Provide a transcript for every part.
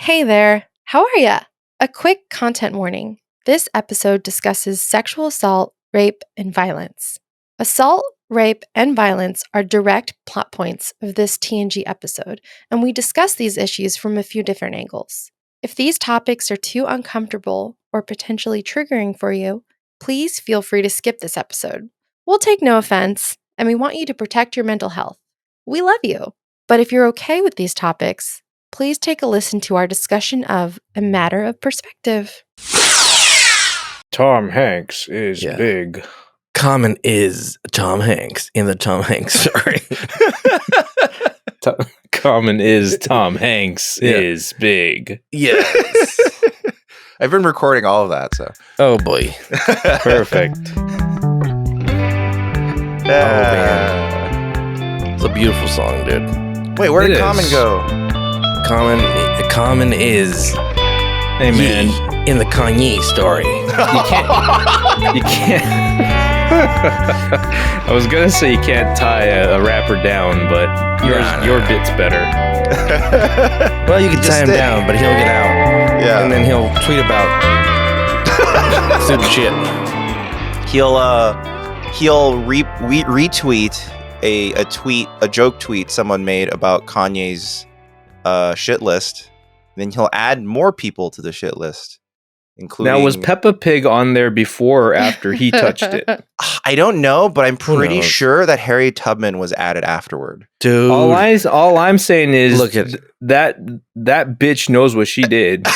Hey there, how are ya? A quick content warning. This episode discusses sexual assault, rape, and violence. Assault, rape, and violence are direct plot points of this TNG episode, and we discuss these issues from a few different angles. If these topics are too uncomfortable or potentially triggering for you, please feel free to skip this episode. We'll take no offense, and we want you to protect your mental health. We love you. But if you're okay with these topics, please take a listen to our discussion of A Matter of Perspective. Tom Hanks is big. Common is Tom Hanks in the Tom Hanks story. Common is Tom Hanks is big. Yes. I've been recording all of that, so. Oh boy. Perfect. Oh man. It's a beautiful song, dude. Wait, where did Common go? Common is Hey man, in the Kanye story. you can't. I was gonna say you can't tie a rapper down, but your bit's better. Well, you can tie him down, but he'll get out. Yeah. And then he'll tweet about stupid shit. He'll retweet a joke tweet someone made about Kanye's shit list. Then he'll add more people to the shit list, including. Now, was Peppa Pig on there before or after he touched it? I don't know, but I'm pretty sure that Harry Tubman was added afterward. Dude, All I'm saying is, look at that bitch knows what she did.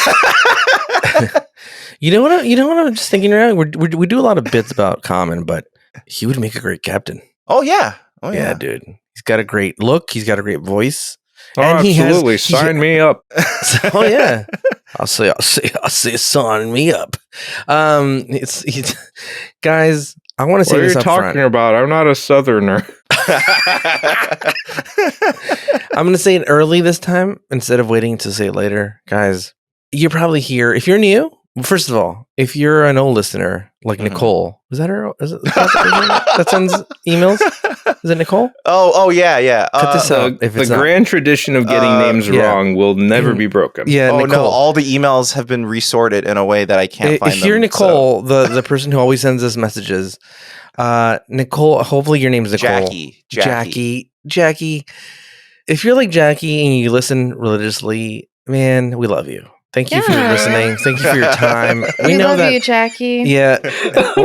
You know what I'm just thinking right now? We do a lot of bits about Common, but he would make a great captain. Oh yeah, yeah, dude. He's got a great look. He's got a great voice. Oh, and absolutely. Sign me up. Oh yeah. I'll say, sign me up. Guys, I want to say this up front. What are you talking about? I'm not a Southerner. I'm going to say it early this time instead of waiting to say it later. Guys, you're probably here. If you're new, first of all, if you're an old listener like Nicole, is that her? Is it that sends emails? Is it Nicole? Oh yeah. Cut this out. The grand tradition of getting names wrong will never be broken. Yeah. Oh Nicole. no! All the emails have been resorted in a way that I can't find them. If you're Nicole, the person who always sends us messages, Nicole. Hopefully your name is Nicole. Jackie. If you're like Jackie and you listen religiously, man, we love you. Thank you for listening. Thank you for your time. We love you, Jackie. Yeah.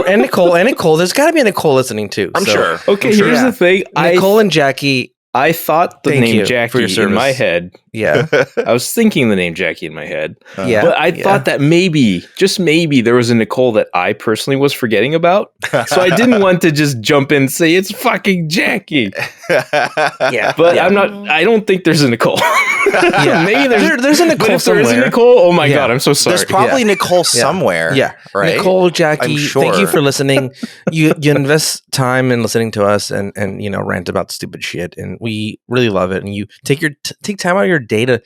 And Nicole. There's got to be aNicole listening too. I'm sure. Okay, here's the thing. Nicole and Jackie. I thought the name Jackie in my head. Yeah. I was thinking the name Jackie in my head. Yeah. But I thought that maybe, just maybe, there was a Nicole that I personally was forgetting about. So I didn't want to just jump in and say, it's fucking Jackie. Yeah. But I'm not, I don't think there's a Nicole. Maybe there's a Nicole somewhere. There is a Nicole, oh my God, I'm so sorry. There's probably Nicole somewhere. Yeah. Right? Nicole, Jackie, I'm sure. Thank you for listening. You invest time in listening to us and rant about stupid shit. And we really love it. And you take time out of your day to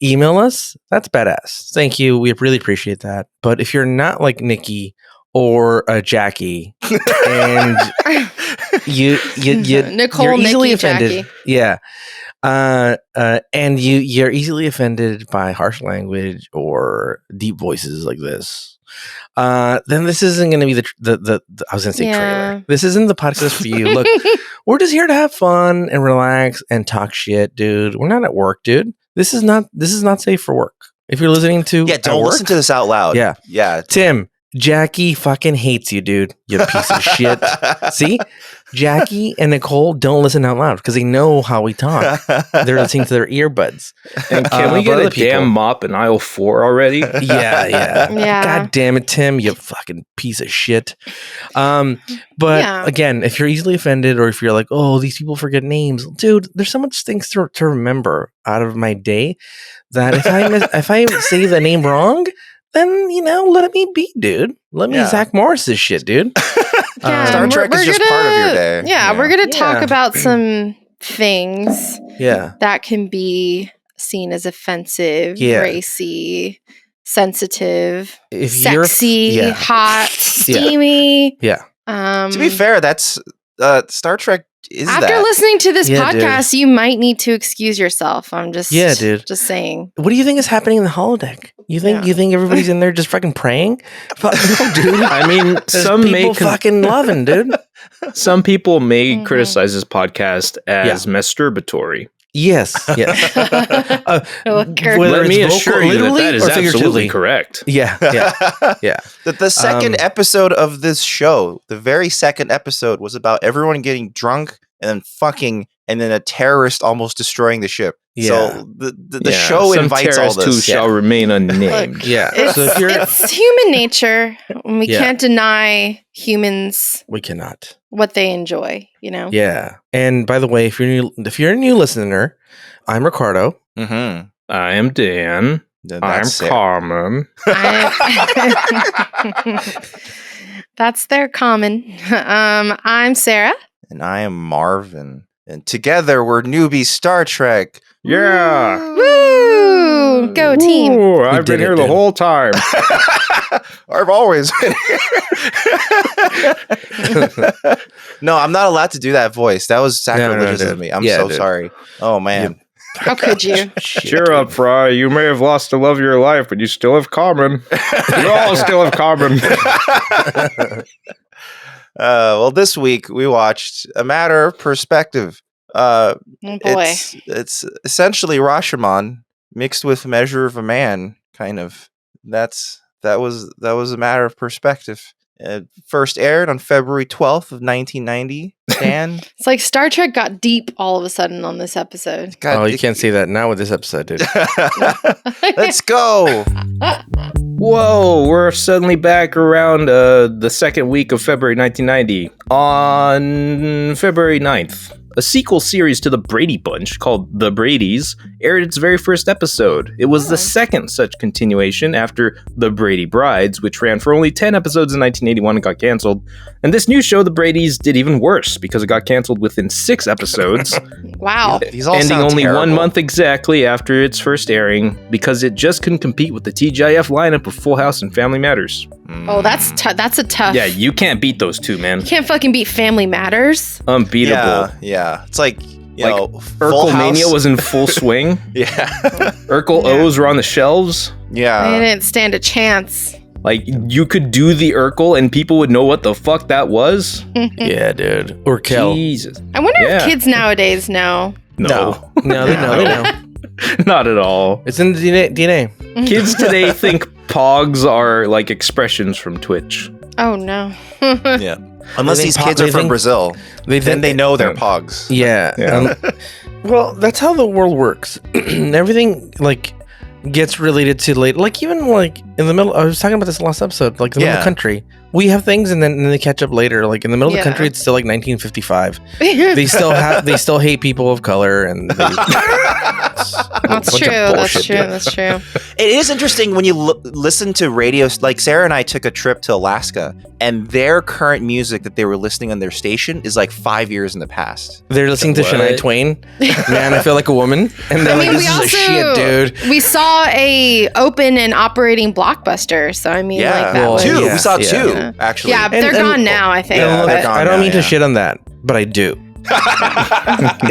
email us. That's badass. Thank you. We really appreciate that. But if you're not like Nikki or Jackie and Nicole, you're easily Nikki, offended. Jackie. Yeah. And you're easily offended by harsh language or deep voices like this. Then this isn't going to be the I was going to say trailer. This isn't the podcast for you. Look, we're just here to have fun and relax and talk shit, dude. We're not at work, dude. This is not safe for work. If you're listening to don't listen to this out loud. Yeah. Tim, Jackie fucking hates you, dude. You piece of shit. See? Jackie and Nicole don't listen out loud because they know how we talk. They're listening to their earbuds. And can we get a damn mop in aisle 4 already? Yeah. God damn it, Tim, you fucking piece of shit. But again, if you're easily offended or if you're like, oh, these people forget names, dude, there's so much things to remember out of my day that if I say the name wrong, then, let me be, dude. Let me Zach Morris this shit, dude. Star Trek is just part of your day. Yeah, we're going to talk about some things that can be seen as offensive, racy, sensitive, sexy, hot, steamy. Yeah. To be fair, that's Star Trek is After that? listening to this Yeah, podcast, you might need to excuse yourself. I'm just just saying. What do you think is happening in the holodeck? You think everybody's in there just fucking praying? Fuck no, dude. I mean, There's some may people fucking loving, dude. some people may Mhm. criticize this podcast as masturbatory. Yes. Kirk. Whether Let me it's assure you literally that is or absolutely figuratively. correct. Yeah. Yeah. That the second episode of this show, the very second episode, was about everyone getting drunk and then fucking, and then a terrorist almost destroying the ship. Yeah. So the show some invites all terrorists who this. shall remain unnamed. Yeah. It's, So if you're, it's human nature. We Yeah. can't deny humans we cannot. what they enjoy, you know? Yeah. And by the way, if you're a new listener, I'm Ricardo. Mm-hmm. I am Dan. I'm Carmen. That's their common. I'm Sarah. And I am Marvin. And together we're Newbie Star Trek. Yeah. Woo! Go team. Ooh, I've did been it, here the dude. whole time. I've always been here. No, I'm not allowed to do that voice. That was sacrilegious dude. of me. I'm Yeah, so dude. sorry. Oh, man. How could you? Cheer up, Fry. You may have lost the love of your life, but you still have Carmen. You all still have Carmen. Well, this week we watched A Matter of Perspective. Oh boy. It's essentially Rashomon mixed with Measure of a Man, kind of. That was A Matter of Perspective. First aired on February 12th of 1990. Dan, It's like Star Trek got deep all of a sudden on this episode. Oh, you can't say that now with this episode, dude. Let's go. Whoa, we're suddenly back around the second week of February 1990. On February 9th, a sequel series to The Brady Bunch called The Bradys aired its very first episode. It was the second such continuation after The Brady Brides, which ran for only 10 episodes in 1981 and got canceled. And this new show, The Bradys, did even worse because it got canceled within 6 episodes, Wow. These all ending sound only terrible. 1 month exactly after its first airing because it just couldn't compete with the TGIF lineup of Full House and Family Matters. Oh, that's a tough. Yeah, you can't beat those two, man. You can't fucking beat Family Matters. Unbeatable. Yeah. It's like, you Like, know, Full Urkel-mania House. was in full swing. Yeah. Urkel O's were on the shelves. They Yeah. didn't stand a chance. Like, you could do the Urkel and people would know what the fuck that was. Yeah, dude. Or Kel. Jesus. I wonder Yeah. if kids nowadays know. No. No, they know. They know. Not at all. It's in the DNA. Kids today think pogs are like expressions from Twitch. Oh no. Yeah. Unless They these think kids po- are they from think- Brazil. They Then they know they're Yeah. pogs. Yeah. Yeah. Well, that's how the world works. Everything like gets related to late. Like even like in the middle. I was talking about this last episode. Like the middle of the Yeah. country, we have things, and then they catch up later. Like in the middle of Yeah. the country, it's still like 1955. They still hate people of color, and That's bunch of true. That's bullshit, true. dude. That's true. It is interesting when you listen to radio. Like Sarah and I took a trip to Alaska, and their current music that they were listening on their station is like 5 years in the past. they're listening to What? Shania Twain. Man, I feel like a woman, and they're I mean, like, we "This is also a shit, dude." we saw a open and operating Blockbuster. So I mean, like that well, was two. yeah, we saw yeah. two Yeah. actually. Yeah, And- they're and- gone now. I think. Yeah, Look, they're but- gone. I don't now, mean to yeah. shit on that, but I do.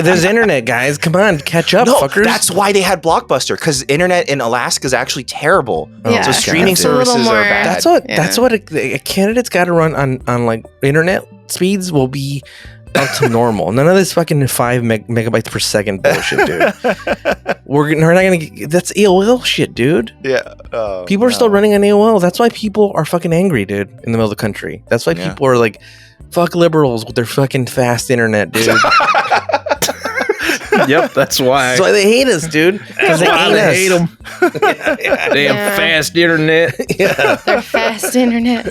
There's internet, guys. Come on, catch up, No, fuckers. that's why they had Blockbuster, because internet in Alaska is actually terrible. Yeah. So streaming It's a little services more- are bad. That's what a candidate's got to run on like internet speeds will be up to normal. None of this fucking 5 megabytes per second bullshit, dude. We're not gonna get, that's AOL shit, dude. Yeah. Oh, People are no. still running on AOL. That's why people are fucking angry, dude, in the middle of the country. That's why Yeah. people are like, fuck liberals with their fucking fast internet, dude. Yep, that's why. That's why they hate us, dude. Because they hate us. them. They have Yeah. fast internet. Yeah. Their fast internet.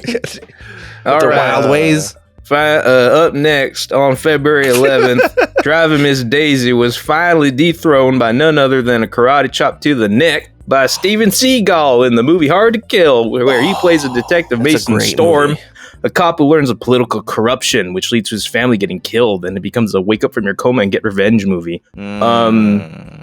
All Their right. wild ways. Up next on February 11th, Driving Miss Daisy was finally dethroned by none other than a karate chop to the neck by Steven Seagal in the movie Hard to Kill, where he plays a detective, That's a Mason great Storm, movie. a cop who learns of political corruption, which leads to his family getting killed, and it becomes a wake up from your coma and get revenge movie.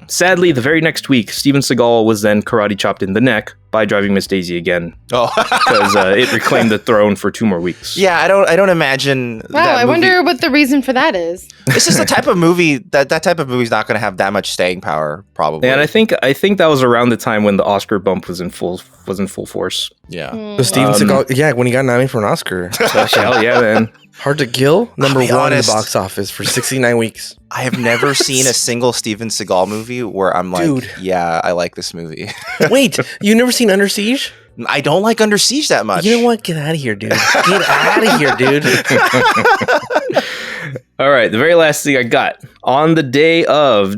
Sadly, the very next week, Steven Seagal was then karate chopped in the neck by Driving Miss Daisy again Oh, because it reclaimed the throne for 2 more weeks. yeah. I don't imagine. Wow, that I movie- wonder what the reason for that is. It's just the type of movie that type of movie is not going to have that much staying power, probably. And I think that was around the time when the Oscar bump was in full force. Yeah. So Steven Seagal, when he got nominated for an Oscar. Hell yeah, man. Hard to Kill, number I'll be 1 honest. in the box office for 69 weeks. I have never seen a single Steven Seagal movie where I'm like, Dude. yeah, I like this movie. Wait, you never seen Under Siege? I don't like Under Siege that much. You know what? Get out of here, dude. Get out of here, dude. All right, the very last thing I got. On the day of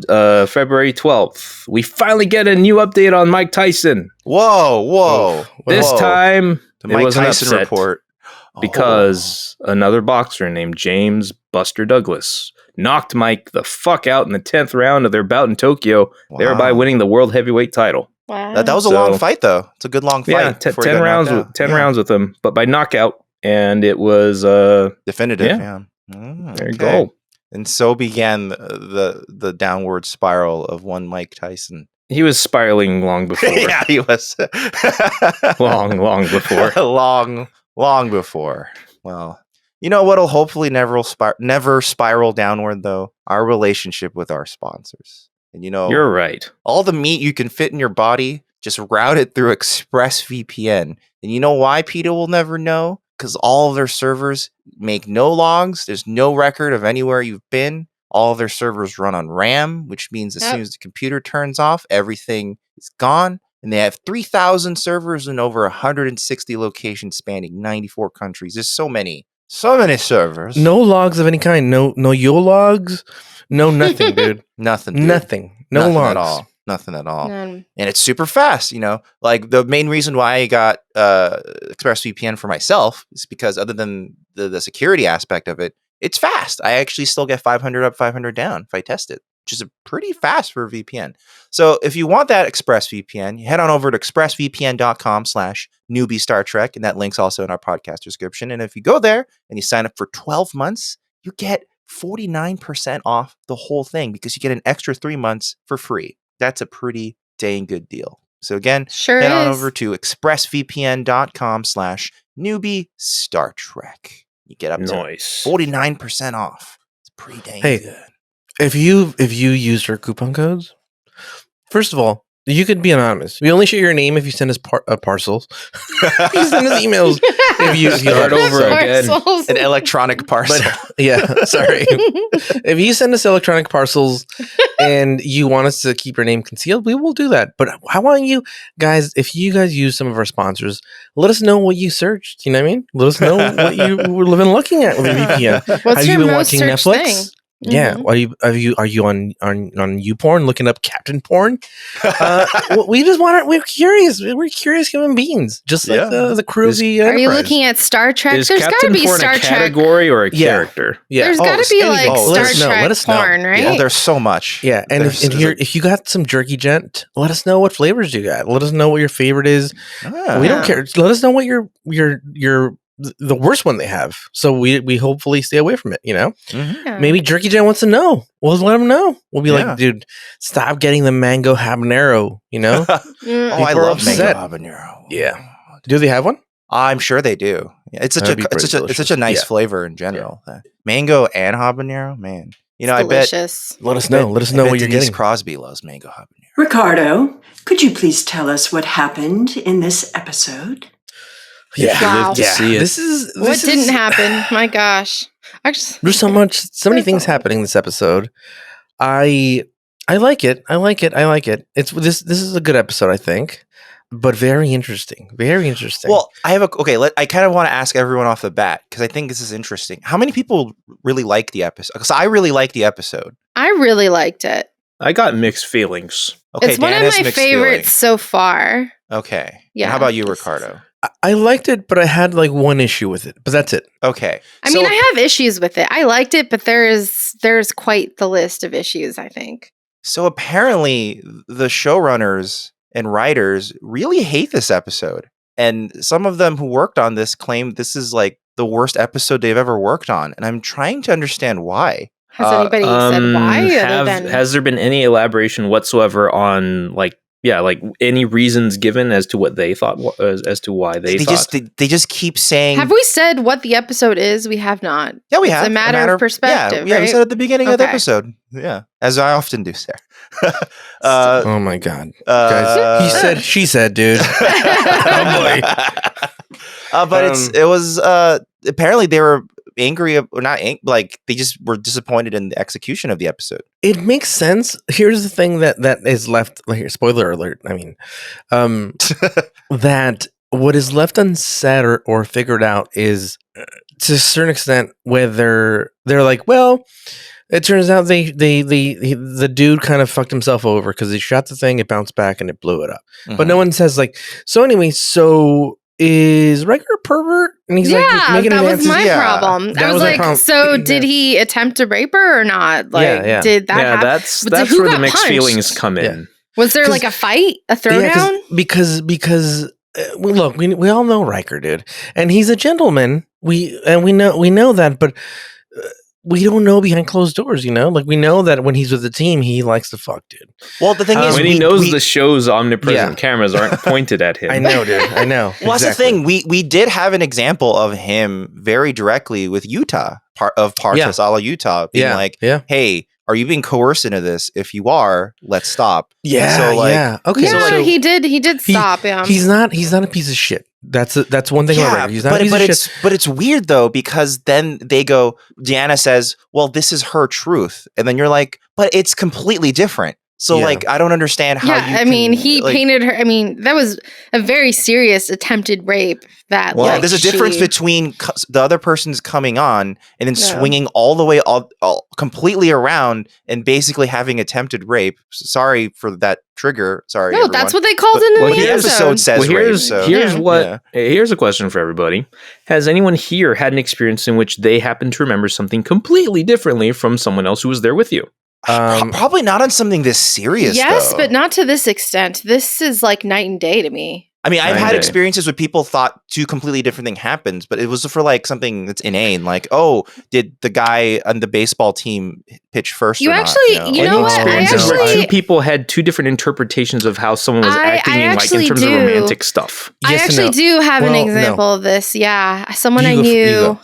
February 12th, we finally get a new update on Mike Tyson. Whoa. This time, the it Mike was an Tyson upset report. because another boxer named James Buster Douglas knocked Mike the fuck out in the 10th round of their bout in Tokyo, thereby winning the world heavyweight title. Wow. That was a long fight, though. It's a good long fight. Yeah, before he 10 got rounds, knocked out. 10 rounds with him, but by knockout, and it was Definitive. Yeah. There you go. And so began the downward spiral of one Mike Tyson. He was spiraling long before. Yeah, he was long before. long before. Well, you know what'll hopefully never spiral downward though? Our relationship with our sponsors. And you know, You're right. all the meat you can fit in your body, just route it through ExpressVPN. And you know why PETA will never know? Because all of their servers make no logs. There's no record of anywhere you've been. All of their servers run on RAM, which means as soon as the computer turns off, everything is gone. And they have 3,000 servers in over 160 locations spanning 94 countries. There's so many servers. No logs of any kind. No YOLO logs. No nothing, dude. Nothing. Dude. Nothing. No Nothing logs. at all. Nothing at all. None. And it's super fast, you know. Like the main reason why I got ExpressVPN for myself is because other than the security aspect of it, it's fast. I actually still get 500 up, 500 down if I test it, which is pretty fast for a VPN. So if you want that ExpressVPN, you head on over to expressvpn.com/newbie Star Trek, and that link's also in our podcast description. And if you go there and you sign up for 12 months, you get 49% off the whole thing because you get an extra 3 months for free. That's a pretty dang good deal. So again, Sure head on is. over to expressvpn.com/newbie Star Trek. You get up to Nice. 49% off. It's pretty dang Hey. good. If you used our coupon codes, first of all, you could be anonymous. We only share your name if you send us parcels. You send us emails if you Start over again. Parcels. An electronic parcel. Yeah, sorry. If you send us electronic parcels and you want us to keep your name concealed, we will do that. But I want you guys, if you guys use some of our sponsors, let us know what you searched. You know what I mean? Let us know what you were living looking at with a VPN. What's Have your you been most watching searched Netflix? thing? Yeah. Mhm. Are you on YouPorn looking up Captain Porn? We just want to. We're curious. We're curious human beings, just like Yeah. the crew of the Are you Enterprise. looking at Star Trek? Is There's got to Captain be Porn Star a Trek. category or a Yeah. character? Yeah. There's got to be anything. like Oh, let Star us know. Trek Let us know. porn, right? Oh, there's so much. Yeah, and There's- if you got some jerky gent, let us know what flavors you got. Let us know what your favorite is. Ah. We don't care. Let us know what your the worst one they have. So we hopefully stay away from it. You know, Mhm. Yeah. maybe jerky gent wants to know. We'll let them know. We'll be Yeah. like, dude, stop getting the mango habanero. You know, Oh, Mm. I People are love mango upset. habanero. Yeah. do they have one? I'm sure they do. Yeah, it's such That'd be it's pretty such a nice delicious. flavor in general. Mango and habanero, man. You know, It's I bet. delicious. Let us know. Let us know what you're Denise getting. Crosby loves mango habanero. Ricardo, could you please tell us what happened in this episode? Yeah, Wow. to see it. This is What didn't happen? My gosh. Actually, There's so many things happening in this episode. I like it. I like it. It's this is a good episode, I think, but very interesting. Very interesting. Well, I have I kind of want to ask everyone off the bat because I think this is interesting. How many people really like the episode? Because I really like the episode. I really liked it. I got mixed feelings. Okay, It's one Dan of has my mixed favorites so far. feelings. Okay. And Yeah. how about you, Ricardo? I liked it, but I had like one issue with it. But that's it. Okay. I mean, I have issues with it. I liked it, but there's quite the list of issues, I think. So apparently the showrunners and writers really hate this episode. And some of them who worked on this claim this is like the worst episode they've ever worked on. And I'm trying to understand why. Has anybody said why? Other than Has there been any elaboration whatsoever on like like any reasons given as to what they thought, as to why they thought. They just keep saying. Have we said what the episode is? We have not. Yeah, we it's have. a matter of perspective. Yeah, right? we said at the beginning of the Okay. episode. Yeah, as I often do, Sarah. Oh my god, guys! He said, she said, dude. Oh boy. But it was apparently they were angry or not like they just were disappointed in the execution of the episode. It makes sense. Here's the thing that is left here. Spoiler alert. I mean, that what is left unsaid or figured out is to a certain extent whether they're like, well, it turns out the dude kind of fucked himself over because he shot the thing, it bounced back, and it blew it up. Mm-hmm. But no one says like, so anyway, so is Riker a pervert? And he's like making that was advances. my problem. That I was was my like, problem. so did he attempt to rape her or not? Like, did that happen? That's Who where the got mixed punched? feelings come in. Was there like a fight, a throwdown? Because look, we all know Riker, dude, and he's a gentleman. We know that, but we don't know behind closed doors. You know, like we know that when he's with the team, he likes to fuck, dude. Well, the thing is, when he knows the show's omnipresent cameras aren't pointed at him. I know, dude. I know. Well, that's the thing. We did have an example of him very directly with Utah, Partas a la Utah, being like, hey, are you being coerced into this? If you are, let's stop. Yeah. So like, okay. Yeah, so he did stop him. He's not a piece of shit. That's one thing about Riker. He's not a piece of shit. But it's weird though, because then they go, Deanna says, well, this is her truth. And then you're like, but it's completely different. So like, I don't understand how he painted her. I mean, that was a very serious attempted rape. There's a difference between the other person's coming on and then swinging all the way all completely around and basically having attempted rape. Sorry for that trigger. Sorry. No, that's what they called in the episode says rape. Here's a question for everybody. Has anyone here had an experience in which they happen to remember something completely differently from someone else who was there with you? Probably not on something this serious. Yes, though. but not to this extent. This is like night and day to me. I mean, I've had experiences where people thought two completely different things happened, but it was for like something that's inane. Like, oh, did the guy on the baseball team pitch first? You or actually, not, you know what? Experiences where two people had two different interpretations of how someone was acting in terms of romantic stuff. I actually do have an example of this. Yeah, someone I knew.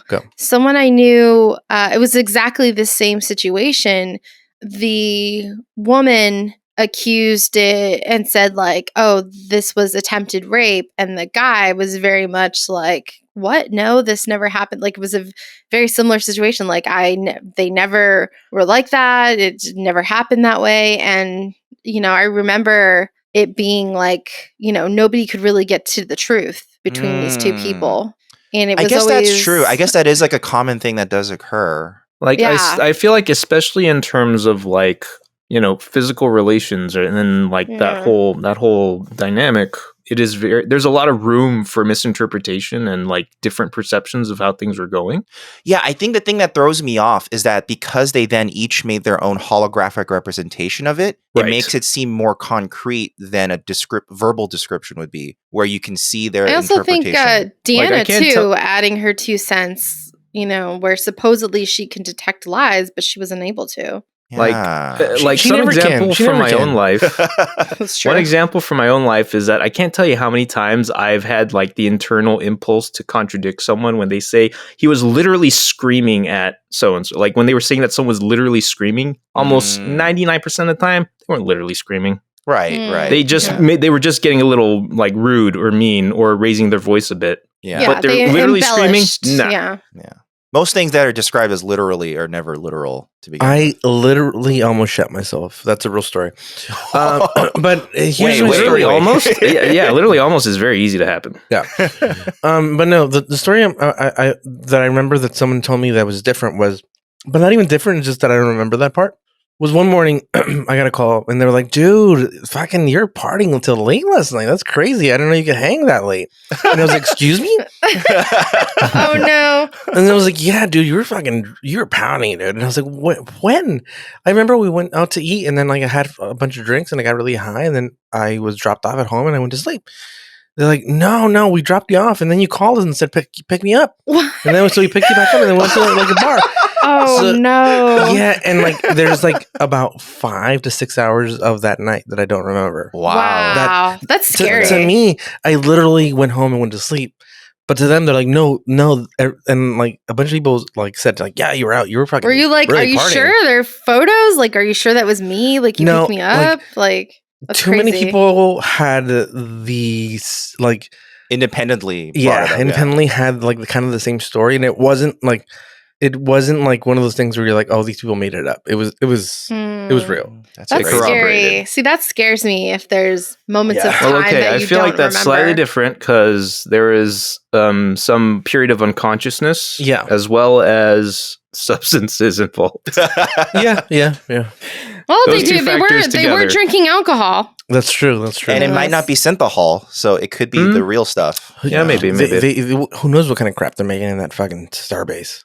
It was exactly the same situation. The woman accused it and said like, oh, this was attempted rape, and the guy was very much like, what? No, this never happened. Like, it was a very similar situation. Like, they never were like that. It never happened that way. And I remember it being like, nobody could really get to the truth between these two people. And it was that's true. I guess that is like a common thing that does occur. Like, I feel like, especially in terms of like, physical relations, and then like that whole dynamic, it is there's a lot of room for misinterpretation and like different perceptions of how things were going. Yeah, I think the thing that throws me off is that because they then each made their own holographic representation of it, it makes it seem more concrete than a verbal description would be, where you can see their interpretation. I also think Deanna adding her 2 cents, where supposedly she can detect lies, but she wasn't able to. Yeah. Like she some never example can. from my own life. That's true. One example from my own life is that I can't tell you how many times I've had like the internal impulse to contradict someone when they say he was literally screaming at so-and-so. Like when they were saying that someone was literally screaming, almost 99% of the time, they weren't literally screaming. Right. They just they were just getting a little like rude or mean or raising their voice a bit. Yeah. But they're literally screaming? Nah. Yeah. Most things that are described as literally are never literal to begin with. I literally almost shot myself. That's a real story. But here's my story. Literally almost? Yeah, literally almost is very easy to happen. Yeah. But no, the story that I remember that someone told me that was different was, but not even different, just that I don't remember that part, was one morning I got a call and they were like, dude, fucking you're partying until late last night. That's crazy. I didn't know you could hang that late. And I was like, excuse me? Oh no. And I was like, yeah, dude, you were pounding, dude. And I was like, when? I remember we went out to eat and then like I had a bunch of drinks and I got really high and then I was dropped off at home and I went to sleep. They're like, no, we dropped you off and then you called us and said, pick me up. And then so we picked you back up and then went to like a bar. Oh So- no. Yeah, and like there's like about 5 to 6 hours of that night that I don't remember. Wow. That's scary. To me, I literally went home and went to sleep. But to them, they're like, no, and like a bunch of people like said, like, yeah, you were out, you were fucking. Were you like, really are you partying. sure there are photos? Like, are you sure that was me? Like, you No, picked me like, up? Like, that's Too crazy. many people had these like Independently. independently had like the kind of the same story, and it wasn't like one of those things where you're like, oh, these people made it up. It was real. That's That's crazy. scary. corroborated. See, that scares me if there's moments Yeah. of time Well, okay, that I you feel don't like that's remember. slightly different because there is some period of unconsciousness, Yeah. as well as substances involved. Yeah. Well, Those two they were factors they were together. drinking alcohol. That's true. And it might not be synthahol, so it could be the real stuff. Yeah, maybe. Who knows what kind of crap they're making in that fucking starbase?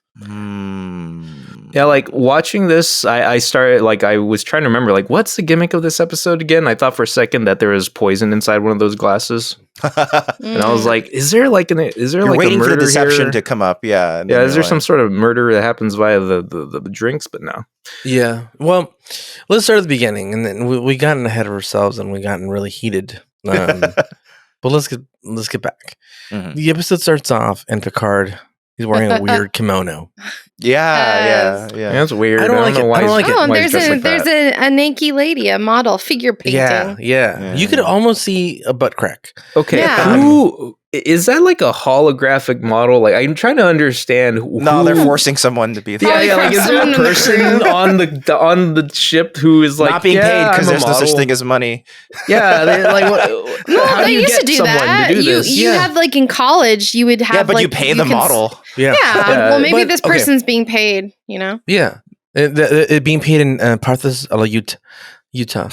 Yeah, like watching this, I started like I was trying to remember like what's the gimmick of this episode again? I thought for a second that there was poison inside one of those glasses, and I was like, is there like You're like waiting a for the murder deception here? to come up, yeah. and Yeah, then is you're there some like- sort of murder that happens via the drinks? But no. Yeah. Well, let's start at the beginning, and then we gotten ahead of ourselves, and we gotten really heated. But let's get back. Mhm. The episode starts off, and Picard he's wearing a weird kimono. Yeah. Yeah, that's weird. I don't like know it. why I don't he's- like it. Oh, why he's there's dressed like that. a naked lady, a model figure painting. Yeah. You could almost see a butt crack. Okay, Yeah. who is that? Like a holographic model? Like I'm trying to understand. No, they're forcing someone to be there. Probably Like from is there a someone in the person crew. on the ship who is like not being yeah, paid because I'm a there's no such model. thing as money. Yeah, they're like what, No, how they do you used get to do someone that. to do you this? you have like in college, you would have Yeah, but like you pay the can model. Yeah. Yeah, Yeah, well, maybe but- this okay. person's being paid. You know. Yeah. It being paid in Parthas, Utah.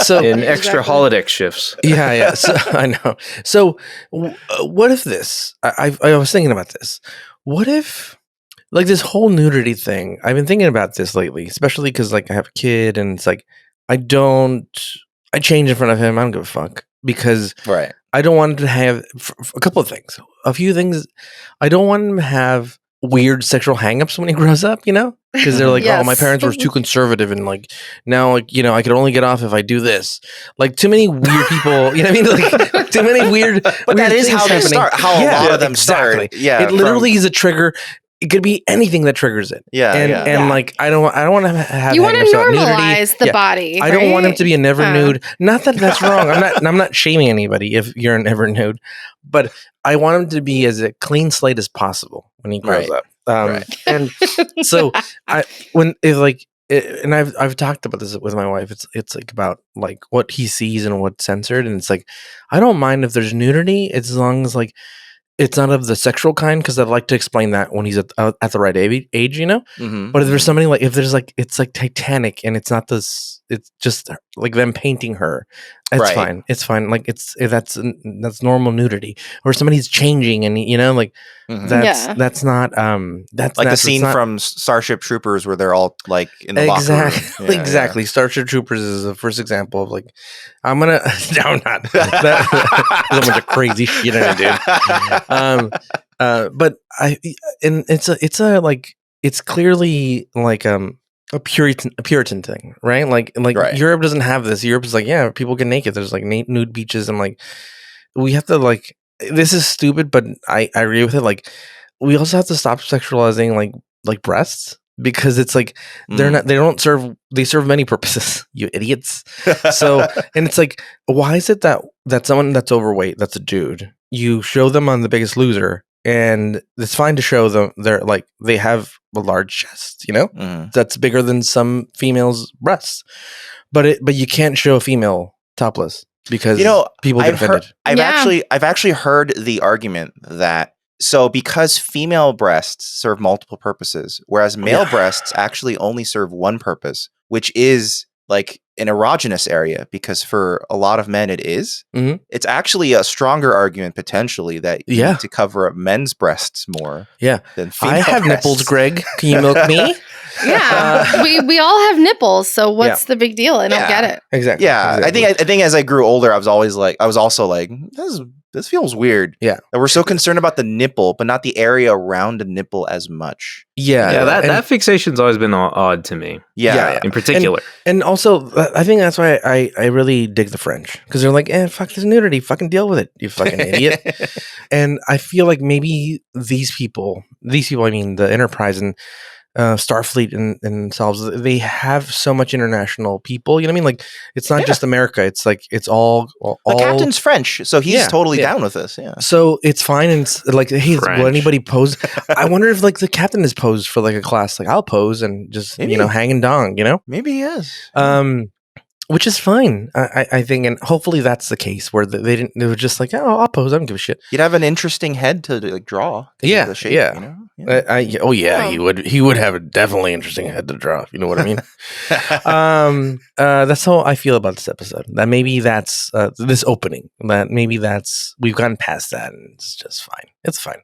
So in extra Exactly. holodeck shifts. yeah. So, I know. So, what if this? I was thinking about this. What if, like, this whole nudity thing? I've been thinking about this lately, especially because, like, I have a kid, and it's like I change in front of him. I don't give a fuck because Right. I don't want him to have a couple of things. A few things. I don't want him to have weird sexual hangups when he grows up, you know? Because they're like, oh, my Yes. parents were too conservative, and like now, like, you know, I could only get off if I do this. Like, too many weird people, you know what I mean? Like, too many weird. But that is how they start. How a lot of them start. Yeah. It literally is a trigger. It could be anything that triggers it. Yeah. And like, I don't want to have. You want to hangups about nudity. normalize the Yeah. body. I don't want him right? to be a never Uh. nude. Not that that's wrong. I'm not shaming anybody if you're a never nude, but I want him to be as a clean slate as possible when he grows Right. up. Right. And so and I've talked about this with my wife. It's like about like what he sees and what's censored, and it's like I don't mind if there's nudity as long as like it's not of the sexual kind, because I'd like to explain that when he's at the right age, you know. Mhm. But if there's somebody like, if there's like, it's like Titanic and it's not this, it's just like them painting her. It's Right. fine. It's fine. Like that's normal nudity, or somebody's changing and you know, like Mhm. that's not that's like the that's scene not, from Starship Troopers where they're all like in the locker exactly room. Yeah, exactly. Starship Troopers is the first example of like I'm gonna no I'm not that, there's a bunch of crazy shit in it, dude. But and it's a like it's clearly like a Puritan thing, right? Like Right. Europe doesn't have this. Europe is like, yeah, people get naked. There's like nude beaches, and like we have to like. This is stupid, but I agree with it. Like we also have to stop sexualizing like breasts, because it's like they serve many purposes. You idiots. So and it's like, why is it that someone that's overweight, that's a dude, you show them on The Biggest Loser, and it's fine to show them they're like they have a large chest, you know, Mhm. that's bigger than some females' breasts, but you can't show a female topless because You know, people get offended. I've Yeah. actually heard the argument that because female breasts serve multiple purposes, whereas male breasts actually only serve one purpose, which is like an erogenous area, because for a lot of men it is. Mhm. It's actually a stronger argument potentially that you Yeah. need to cover up men's breasts more Yeah. than female I have breasts. nipples, Greg. Can you milk me? Yeah, we all have nipples, so what's the big deal? I don't get it. Exactly. Yeah, exactly. I think as I grew older, I was also like, this feels weird. Yeah. And we're so concerned about the nipple, but not the area around the nipple as much. Yeah, that fixation's always been odd to me. Yeah. In particular. And also, I think that's why I really dig the French, because they're like, fuck this nudity, fucking deal with it, you fucking idiot. And I feel like maybe these people, I mean, the Enterprise and Starfleet and themselves, they have so much international people. You know what I mean? Like, it's not just America. It's like it's all. The captain's French, so he's totally down with this. Yeah. So it's fine. And it's like, hey, will anybody pose? I wonder if like the captain is posed for like a class. Like, I'll pose and just hang and dong. You know? Maybe he is. Which is fine, I think, and hopefully that's the case where they didn't. They were just like, oh, I'll pose. I don't give a shit. You'd have an interesting head to like draw. Yeah, the shape, yeah. You know? He would. He would have a definitely interesting head to draw. You know what I mean? That's how I feel about this episode. That maybe that's this opening. That maybe that's we've gotten past that, and it's just fine. It's fine.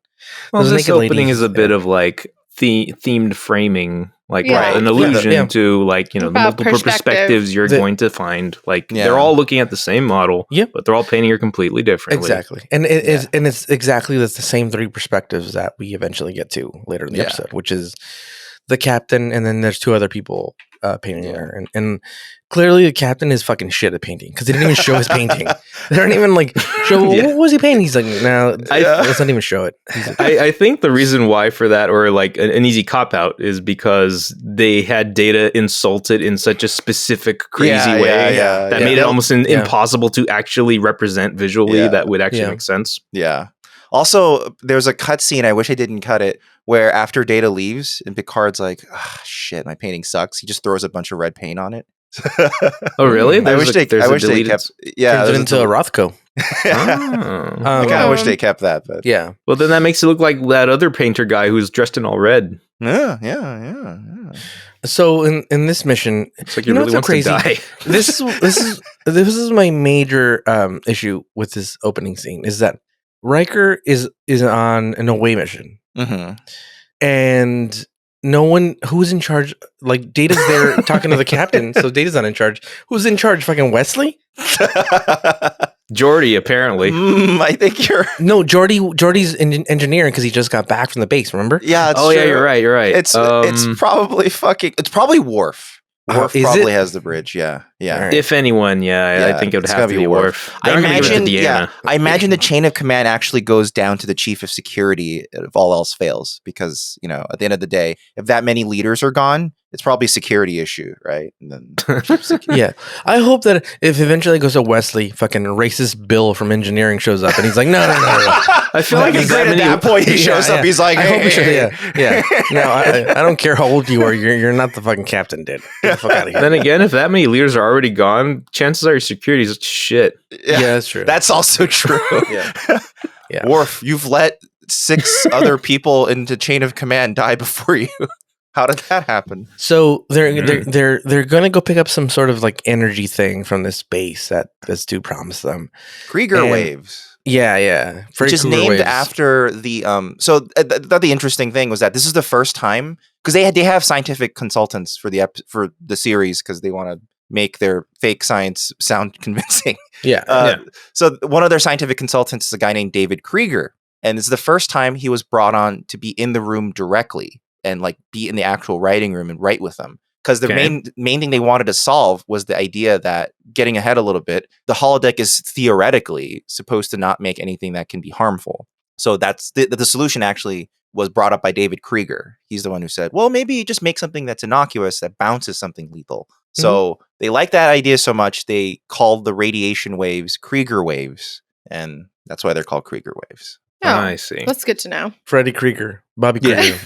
Well, this opening is a bit of like themed framing. Like an allusion to like, the multiple perspectives you're going to find. Like they're all looking at the same model, but they're all painting her completely differently. Exactly. And it's exactly the same three perspectives that we eventually get to later in the episode, which is the captain, and then there's two other people painting her. And clearly the captain is fucking shit at painting, because they didn't even show his painting. They don't even like show what was he painting. He's like, no, let's not even show it. I think the reason why for that, or like an easy cop out, is because they had Data insulted in such a specific crazy way that made it almost impossible to actually represent visually that would actually make sense. Yeah. Also, there's a cut scene, I wish I didn't cut it, where after Data leaves and Picard's like, shit, my painting sucks. He just throws a bunch of red paint on it. Oh, really? I wish they kept. Turns it into a Rothko. I kind of wish they kept that, but yeah. Well, then that makes it look like that other painter guy who's dressed in all red. Yeah. So in this mission, it's like he really wants to die. This is my major issue with this opening scene, is that Riker is on an away mission, and no one who's in charge. Like, Data's there talking to the captain, so Data's not in charge. Who's in charge? Fucking Wesley? Geordi, apparently. I think you're Geordi's engineering, because he just got back from the base. Remember? Yeah. True. Yeah, you're right. It's probably It's probably Worf. Worf probably has the bridge. Yeah. Right. If anyone, I think it would have to be Worf. I imagine the chain of command actually goes down to the chief of security if all else fails, because at the end of the day, if that many leaders are gone, it's probably a security issue, right? And then I hope that if eventually it goes to Wesley, fucking racist Bill from engineering shows up, and he's like, no. I feel like at that point he shows up. He's like, I hope he shows. No, I don't care how old you are. You're not the fucking captain, dude. Get the fuck out of here. Then again, if that many leaders are already gone, chances are your security is shit. Yeah, that's true. That's also true. Yeah. Worf, you've let 6 other people into chain of command die before you. How did that happen? So they're gonna go pick up some sort of like energy thing from this base that this dude promised them. Krieger waves. Yeah. Which is named after the So the interesting thing was that this is the first time, because they have scientific consultants for the series, because they want to make their fake science sound convincing. So one of their scientific consultants is a guy named David Krieger, and it's the first time he was brought on to be in the room directly and like be in the actual writing room and write with them. Because the main thing they wanted to solve was the idea that, getting ahead a little bit, the holodeck is theoretically supposed to not make anything that can be harmful. So that's the solution actually was brought up by David Krieger. He's the one who said, well, maybe just make something that's innocuous that bounces something lethal. So they liked that idea so much, they called the radiation waves Krieger waves. And that's why they're called Krieger waves. Oh, I see. That's good to know. Freddy Krieger, Bobby Krieger.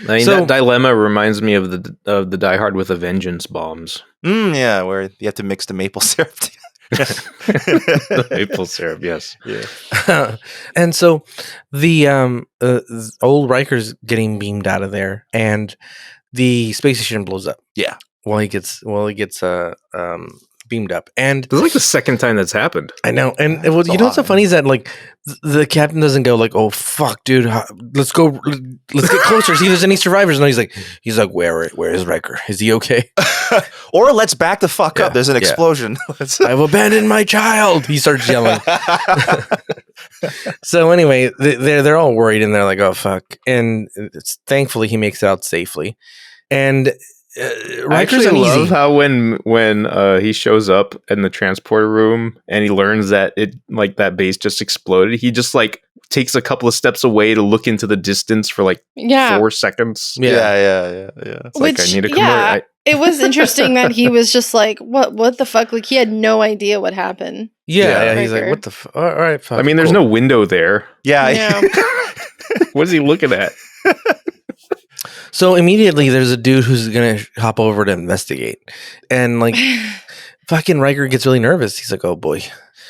I mean, that dilemma reminds me of the Die Hard with a Vengeance bombs. Where you have to mix the maple syrup together. The maple syrup, yes. Yeah. And so the old Riker's getting beamed out of there, and the space station blows up. Yeah. While he gets beamed up. And This is like the second time that's happened. I know. And you know what's so funny is that like the captain doesn't go like, "Oh fuck, dude, let's get closer, see if there's any survivors." No, he's like, where is Riker? Is he okay? Or let's back the fuck up. There's an explosion. I've abandoned my child. He starts yelling. So anyway, they're all worried and they're like, "Oh fuck!" And thankfully he makes it out safely. And I actually love how when he shows up in the transport room and he learns that that base just exploded, he just like takes a couple of steps away to look into the distance for like 4 seconds. Yeah. It's like, I need to come it was interesting that he was just like, what the fuck? Like he had no idea what happened. Yeah, he's like, what the fuck? All right, fuck. I mean, there's no window there. Yeah. What is he looking at? So immediately there's a dude who's going to hop over to investigate. And like fucking Riker gets really nervous. He's like, oh boy.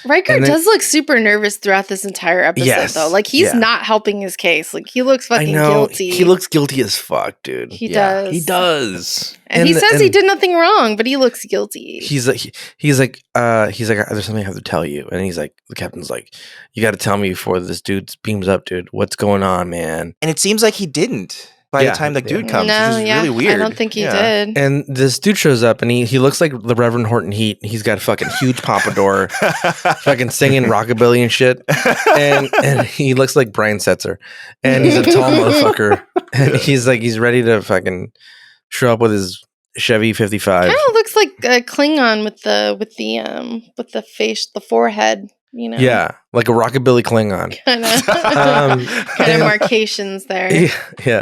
Riker does look super nervous throughout this entire episode, though. Like, he's not helping his case. Like, he looks fucking guilty. He looks guilty as fuck, dude. He does. He does. And he says he did nothing wrong, but he looks guilty. He's like, there's something I have to tell you. And he's like, the captain's like, you got to tell me before this dude beams up, dude. What's going on, man? And it seems like he didn't. By the time the dude comes, it's really weird. I don't think he did. And this dude shows up, and he looks like the Reverend Horton Heat. He's got a fucking huge pompadour, fucking singing rockabilly and shit. And he looks like Brian Setzer. And he's a tall motherfucker. And he's ready to fucking show up with his Chevy 55. Kind of looks like a Klingon with the face, the forehead. You know? Yeah, like a rockabilly Klingon. Kind of marcations there. Yeah.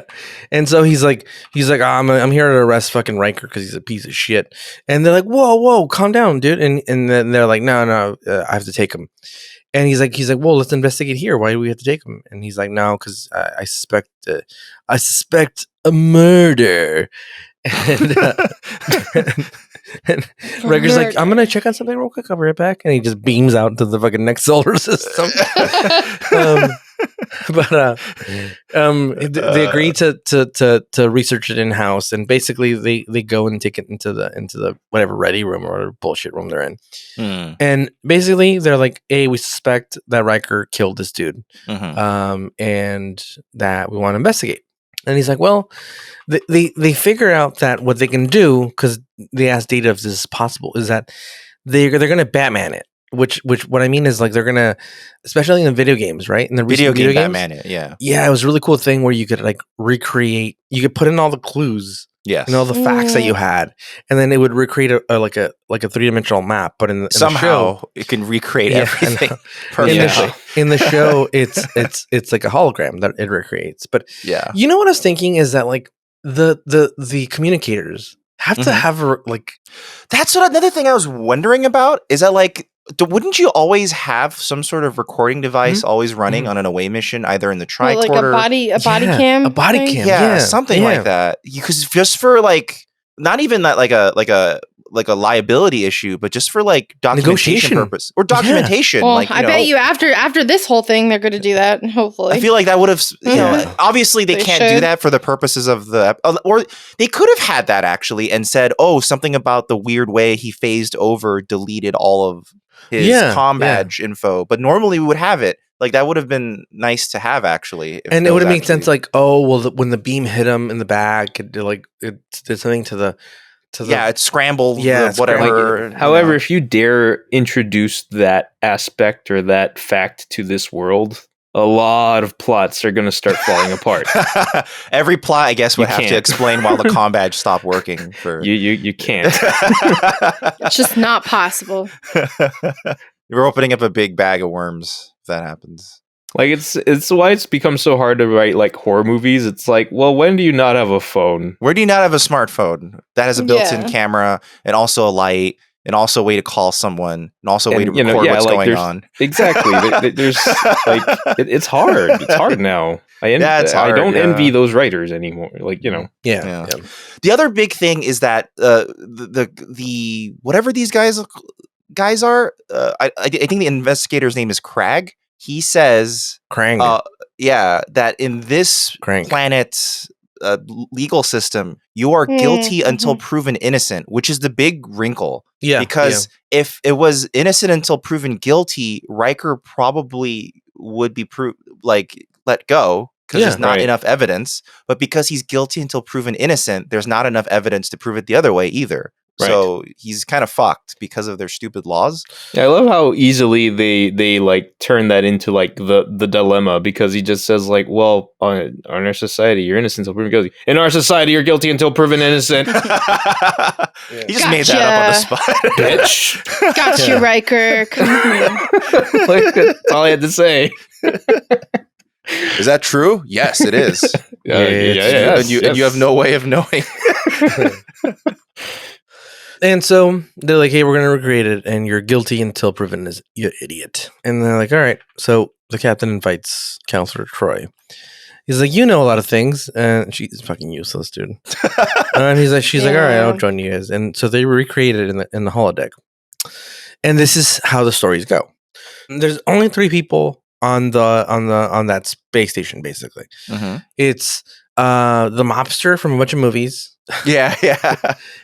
And so he's like, I'm here to arrest fucking Riker because he's a piece of shit. And they're like, whoa, calm down, dude. And then they're like, no, I have to take him. And he's like, well, let's investigate here. Why do we have to take him? And he's like, no, because I suspect a murder. And Riker's like, I'm gonna check on something real quick. I'll be right back. And he just beams out into the fucking next solar system. They agree to research it in house, and basically they go and take it into the whatever ready room or whatever bullshit room they're in. And basically they're like, hey, we suspect that Riker killed this dude, and that we want to investigate. And he's like, well, they figure out that what they can do, because they ask Data if this is possible, is that they're going to Batman it. Which what I mean is like they're going to, especially in the video games, right? In the video games, Batman it, yeah. Yeah, it was a really cool thing where you could like recreate, you could put in all the clues. Yes. And all the facts that you had, and then it would recreate a 3-dimensional map. But in somehow the show, it can recreate everything. In the show, it's like a hologram that it recreates. But yeah, you know what I was thinking is that like the communicators have to have like. That's another thing I was wondering about is that like. Wouldn't you always have some sort of recording device always running on an away mission, either in the tricorder, like a body cam, a body cam, something like that? Because just for like, not even that like a liability issue, but just for like documentation purpose or documentation. Well, like, I bet you after this whole thing, they're going to do that. Hopefully, I feel like that would have. You know, obviously they can't do that for the purposes of the. Or they could have had that actually and said, "Oh, something about the weird way he phased over, deleted all of his comm badge info." But normally we would have it. Like that would have been nice to have actually, and it would have made sense. Like, oh well, when the beam hit him in the back, it did something to the. It scrambled whatever. Like, however, if you dare introduce that aspect or that fact to this world, a lot of plots are going to start falling apart. Every plot, I guess, would have to explain why the comm badge stopped working. For you can't. It's just not possible. You're opening up a big bag of worms if that happens. Like it's why it's become so hard to write like horror movies. It's like, well, when do you not have a phone? Where do you not have a smartphone that has a built-in camera and also a light and also a way to call someone and also a way to record what's going on? Exactly. There's like it's hard. It's hard now. It's hard, I don't envy those writers anymore. Like, you know. Yeah. The other big thing is that the whatever these guys are, I think the investigator's name is Crag. He says, Krang. that in this planet, legal system, you are guilty until proven innocent, which is the big wrinkle. Yeah. Because if it was innocent until proven guilty, Riker probably would be let go because there's not enough evidence. But because he's guilty until proven innocent, there's not enough evidence to prove it the other way either. Right. So he's kind of fucked because of their stupid laws. Yeah, I love how easily they like turn that into like the dilemma, because he just says like, well, in our society, you're innocent until proven guilty. In our society, you're guilty until proven innocent. He just made that up on the spot. Bitch. Got you, Riker. Come on. That's all I had to say. Is that true? Yes, it is. Yeah. And you have no way of knowing. And so they're like, hey, we're going to recreate it, and you're guilty until proven as you idiot. And they're like, all right. So the captain invites Counselor Troy. He's like, you know a lot of things. And she's fucking useless, dude. And she's like, all right, I'll join you guys. And so they recreate it in the holodeck. And this is how the stories go. There's only 3 people on that space station, basically. Mm-hmm. It's the mobster from a bunch of movies. Yeah.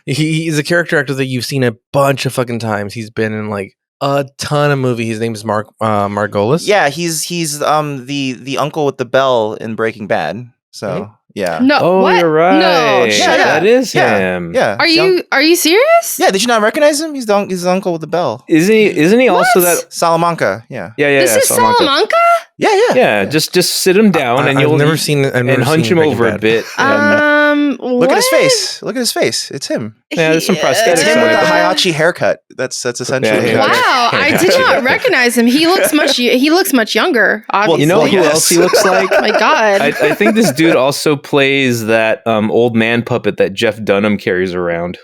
He's a character actor that you've seen a bunch of fucking times. He's been in like a ton of movies. His name is Margolis. Yeah, he's the uncle with the bell in Breaking Bad. So yeah. No, what? You're right. No, shut up. That is him. Yeah. Are you serious? Yeah. Did you not recognize him? He's the uncle with the bell. Isn't he also that Salamanca? Yeah. This is Salamanca? Yeah. Just sit him down, and you'll never seen and hunch him over a bit. Look at his face. Look at his face. It's him. Yeah, there's some prosthetics. It's him with the Hayachi haircut. That's essentially. Wow, I did not recognize him. He looks much younger. Obviously. Well, you know who else he looks like? Oh my God. I think this dude also plays that old man puppet that Jeff Dunham carries around.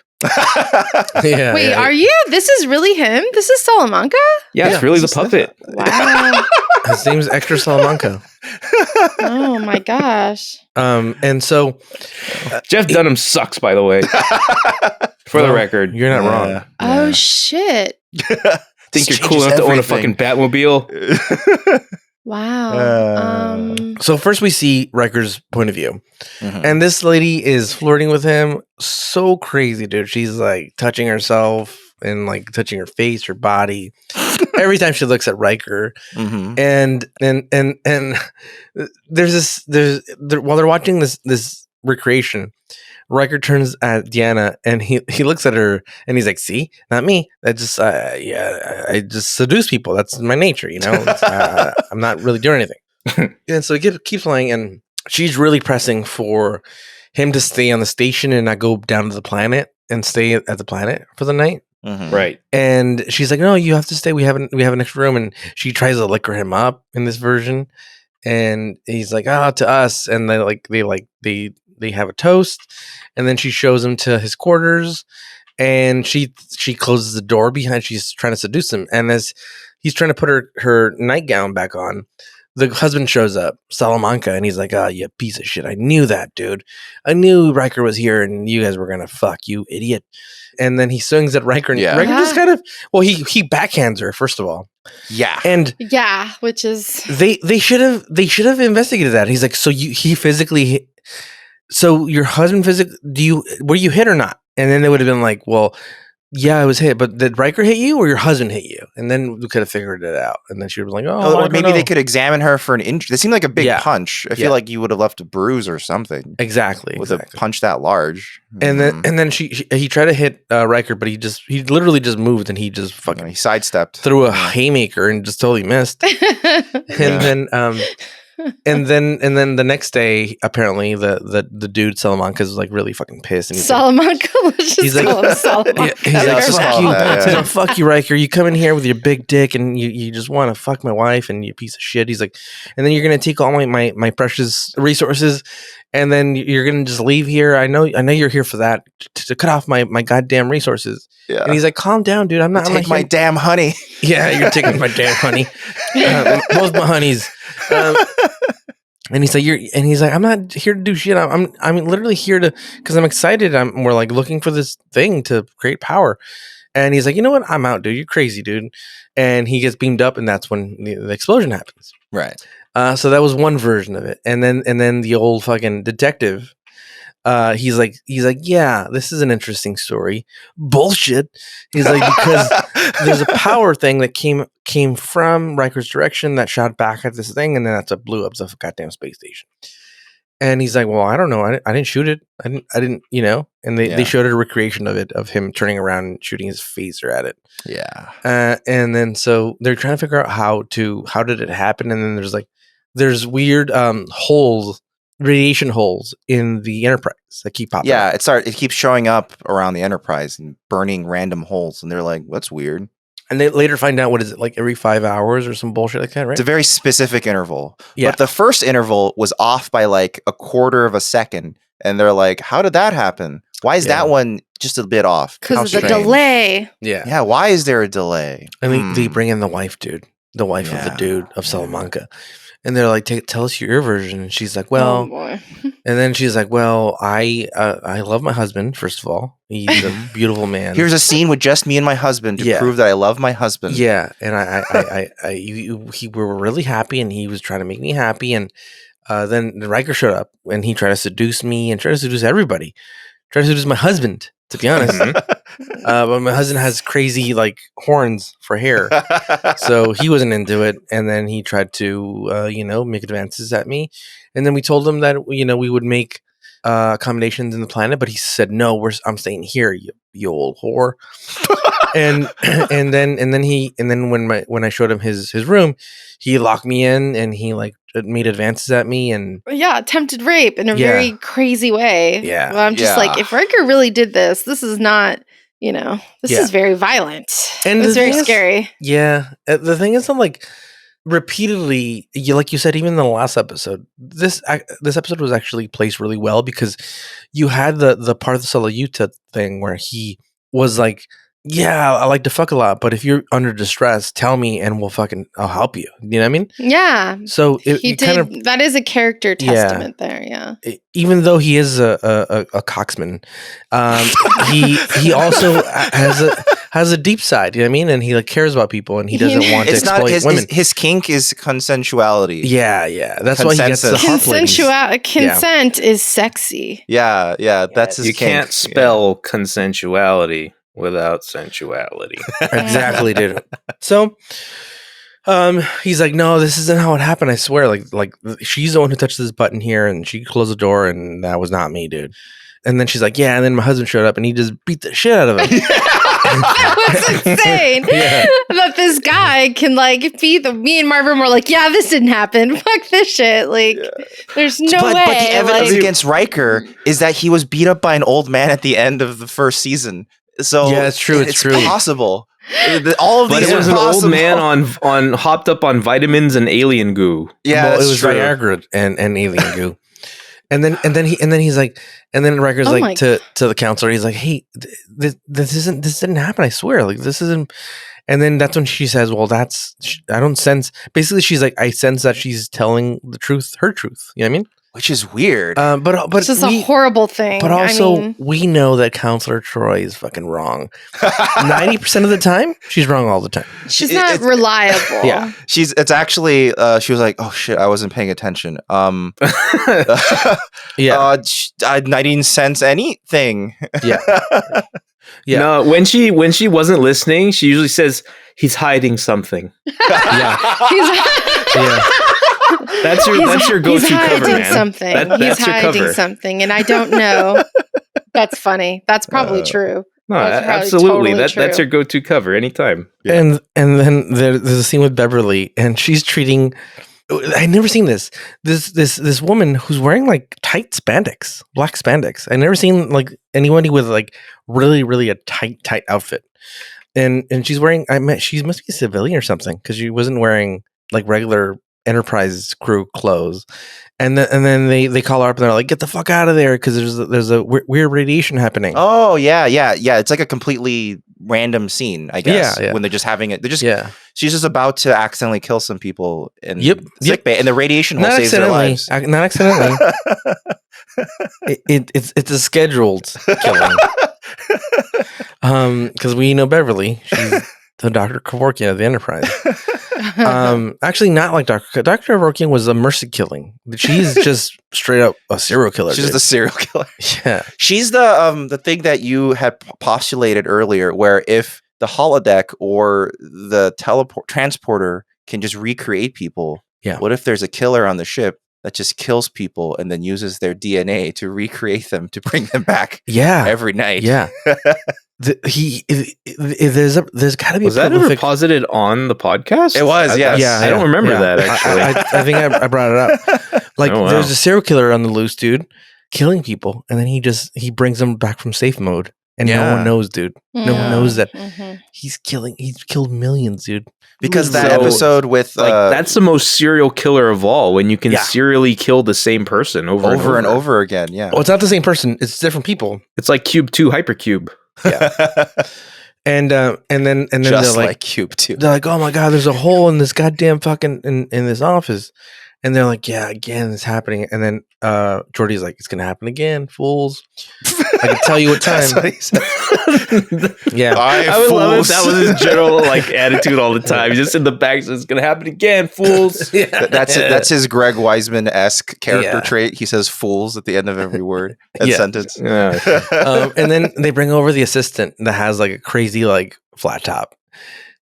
Wait, are you? This is really him? This is Salamanca? Yeah, it's really the puppet. Wow. His name's Extra Salamanca. Oh my gosh. And so Jeff Dunham sucks, by the way. For the record. You're not wrong. Yeah. Oh shit. Think you're cool enough to own a fucking Batmobile? Wow. So first we see Riker's point of view. Mm-hmm. And this lady is flirting with him so crazy, dude. She's like touching herself and like touching her face, her body. Every time she looks at Riker. Mm-hmm. And while they're watching this recreation, Riker turns at Deanna and he looks at her and he's like, see, not me. I just seduce people. That's my nature, you know. I'm not really doing anything. And so it keeps playing, and she's really pressing for him to stay on the station and not go down to the planet and stay at the planet for the night. Mm-hmm. Right. And she's like, no, you have to stay. We have an extra room. And she tries to liquor him up in this version. And he's like, to us. And they have a toast, and then she shows him to his quarters, and she closes the door behind. She's trying to seduce him, and as he's trying to put her nightgown back on, the husband shows up, Salamanca, and he's like, you piece of shit. I knew that, dude. I knew Riker was here, and you guys were gonna fuck, you idiot. And then he swings at Riker, and Riker just kind of, he backhands her, first of all. Yeah. And which is they should have investigated that. He's like, he physically so your husband were you hit or not? And then they would have been like, well, yeah, I was hit, but did Riker hit you or your husband hit you? And then we could have figured it out. And then she was like, or maybe they could examine her for an injury. It seemed like a big punch. I feel like you would have left a bruise or something. Exactly. With a punch that large. And then he tried to hit Riker, but he literally just moved, and he just fucking he sidestepped, threw a haymaker and just totally missed. And then the next day, apparently the dude Salamanca is like really fucking pissed. And Salamanca, let's just call him Salamanca. He's like, fuck you, Riker. You come in here with your big dick and you just want to fuck my wife, and you piece of shit. He's like, and then you're gonna take all my precious resources, and then you're gonna just leave here. I know you're here for that, to cut off my goddamn resources. Yeah. And he's like, calm down, dude. I'm not my damn honey. Yeah, you're taking my damn honey. Both my honeys. And he's like, I'm not here to do shit. I'm literally here because I'm excited. We're like looking for this thing to create power. And he's like, you know what? I'm out, dude. You're crazy, dude. And he gets beamed up, and that's when the explosion happens. Right. So that was one version of it. And then the old fucking detective he's like, yeah, this is an interesting story. Bullshit. He's like, because there's a power thing that came from Riker's direction that shot back at this thing, and then that's what blew up the goddamn space station. And he's like, well, I don't know. I didn't shoot it. I didn't, and they showed a recreation of it, of him turning around and shooting his phaser at it. Yeah. And then so they're trying to figure out how did it happen? And then there's weird radiation holes in the Enterprise that keep popping up. It keeps showing up around the Enterprise and burning random holes. And they're like, that's weird. And they later find out, what is it, like every 5 hours or some bullshit like that, right? It's a very specific interval. Yeah. But the first interval was off by like a quarter of a second. And they're like, how did that happen? Why is that one just a bit off? Because of the delay. Yeah. Yeah, why is there a delay? And they bring in the wife, dude. The wife of the dude of Salamanca. And they're like, tell us your version. And she's like, well, oh boy. And then she's like, well, I love my husband, first of all. He's a beautiful man. Here's a scene with just me and my husband to prove that I love my husband. Yeah. And we were really happy, and he was trying to make me happy. And then Riker showed up, and he tried to seduce me and tried to seduce everybody. Tried to seduce my husband, to be honest. But my husband has crazy like horns for hair, so he wasn't into it. And then he tried to make advances at me, and then we told him that we would make accommodations in the planet, but he said no, I'm staying here, you old whore. and then when I showed him his room, he locked me in, and he like made advances at me, and attempted rape in a very crazy way. Yeah. Well, I'm just like, if Riker really did this is not, this is very violent. And it's very scary. Yeah. The thing is, I'm like, repeatedly, like you said, even in the last episode, this episode was actually placed really well, because you had the part of the Salayuta thing where he was like, yeah, I like to fuck a lot, but if you're under distress, tell me and I'll help you. You know what I mean? Yeah. So that is a character testament there. Yeah. Even though he is a cocksman, he also has a deep side. You know what I mean? And he like cares about people, and he doesn't want to exploit women. His kink is consensuality. Yeah. That's why he gets the hot ladies. Consent is sexy. Yeah. That's his You kink. can't spell consensuality without sensuality. Exactly, dude. So he's like, no, this isn't how it happened, I swear. Like she's the one who touched this button here, and she closed the door, and that was not me, dude. And then she's like, yeah, and then my husband showed up, and he just beat the shit out of him. That was insane. That this guy can like me and Marvin were like, yeah, this didn't happen. Fuck this shit. Like, there's no way. But the evidence against Riker is that he was beat up by an old man at the end of the first season. So yeah, it's true. It's true. Possible. All of these it was an old man on hopped up on vitamins and alien goo. Yeah, well, it was Viagra and alien goo. And then he's like, and then Riker's like to the counselor, he's like, hey, this didn't happen, I swear. Like, this isn't. And then that's when she says, well, I don't sense. Basically, she's like, I sense that she's telling the truth, her truth. You know what I mean? Which is weird. But it's just a horrible thing. But also, we know that Counselor Troy is fucking wrong. 90% of the time, she's wrong all the time. She's not reliable. Yeah, it's actually. She was like, "Oh shit, I wasn't paying attention." Yeah, I didn't sense anything. Yeah. No, when she wasn't listening, she usually says he's hiding something. Yeah. That's your go-to cover, man. Something. He's hiding something, and I don't know. That's funny. That's probably true. No, absolutely. That's your go-to cover anytime. Yeah. And then there's a scene with Beverly, and she's treating. I've never seen this. This woman who's wearing like tight spandex, black spandex. I've never seen like anybody with like really a tight outfit. And she's wearing. She must be a civilian or something, because she wasn't wearing like regular Enterprise crew clothes. And then they call her up, and they're like, get the fuck out of there, because there's a weird radiation happening. Oh yeah. It's like a completely random scene, I guess. Yeah. When they're just having it. She's just about to accidentally kill some people in sick bay, and the radiation hole saves their lives. Not accidentally. It's a scheduled killing. Because we know Beverly. She's the Dr. Kevorkian of the Enterprise. Actually, not like Dr. Kevorkian was a mercy killing. She's just straight up a serial killer. She's the serial killer. Yeah. She's the thing that you had postulated earlier, where if the holodeck or the transporter can just recreate people, what if there's a killer on the ship that just kills people and then uses their DNA to recreate them to bring them back every night? Yeah. There's got to be was a that ever posited on the podcast? It was, yes. I don't remember that actually. I think I brought it up. Like, there's a serial killer on the loose, dude, killing people, and then he brings them back from safe mode, and no one knows, dude. No one knows that he's killed millions, dude. Because that episode with that's the most serial killer of all, when you can serially kill the same person over and over again. Yeah. Well, it's not the same person; it's different people. It's like Cube 2 Hypercube. Yeah. and then just they're like Cube 2. They're like, oh my god, there's a hole in this goddamn fucking in this office. And they're like, yeah, again, it's happening. And then Geordi's like, it's gonna happen again, fools. I can tell you what time. That's what he said. Yeah. I would love if that was his general attitude all the time. He's just in the back, so it's gonna happen again, fools. That's his Greg Weisman-esque character trait. He says fools at the end of every word and sentence. Yeah. And then they bring over the assistant that has like a crazy flat top.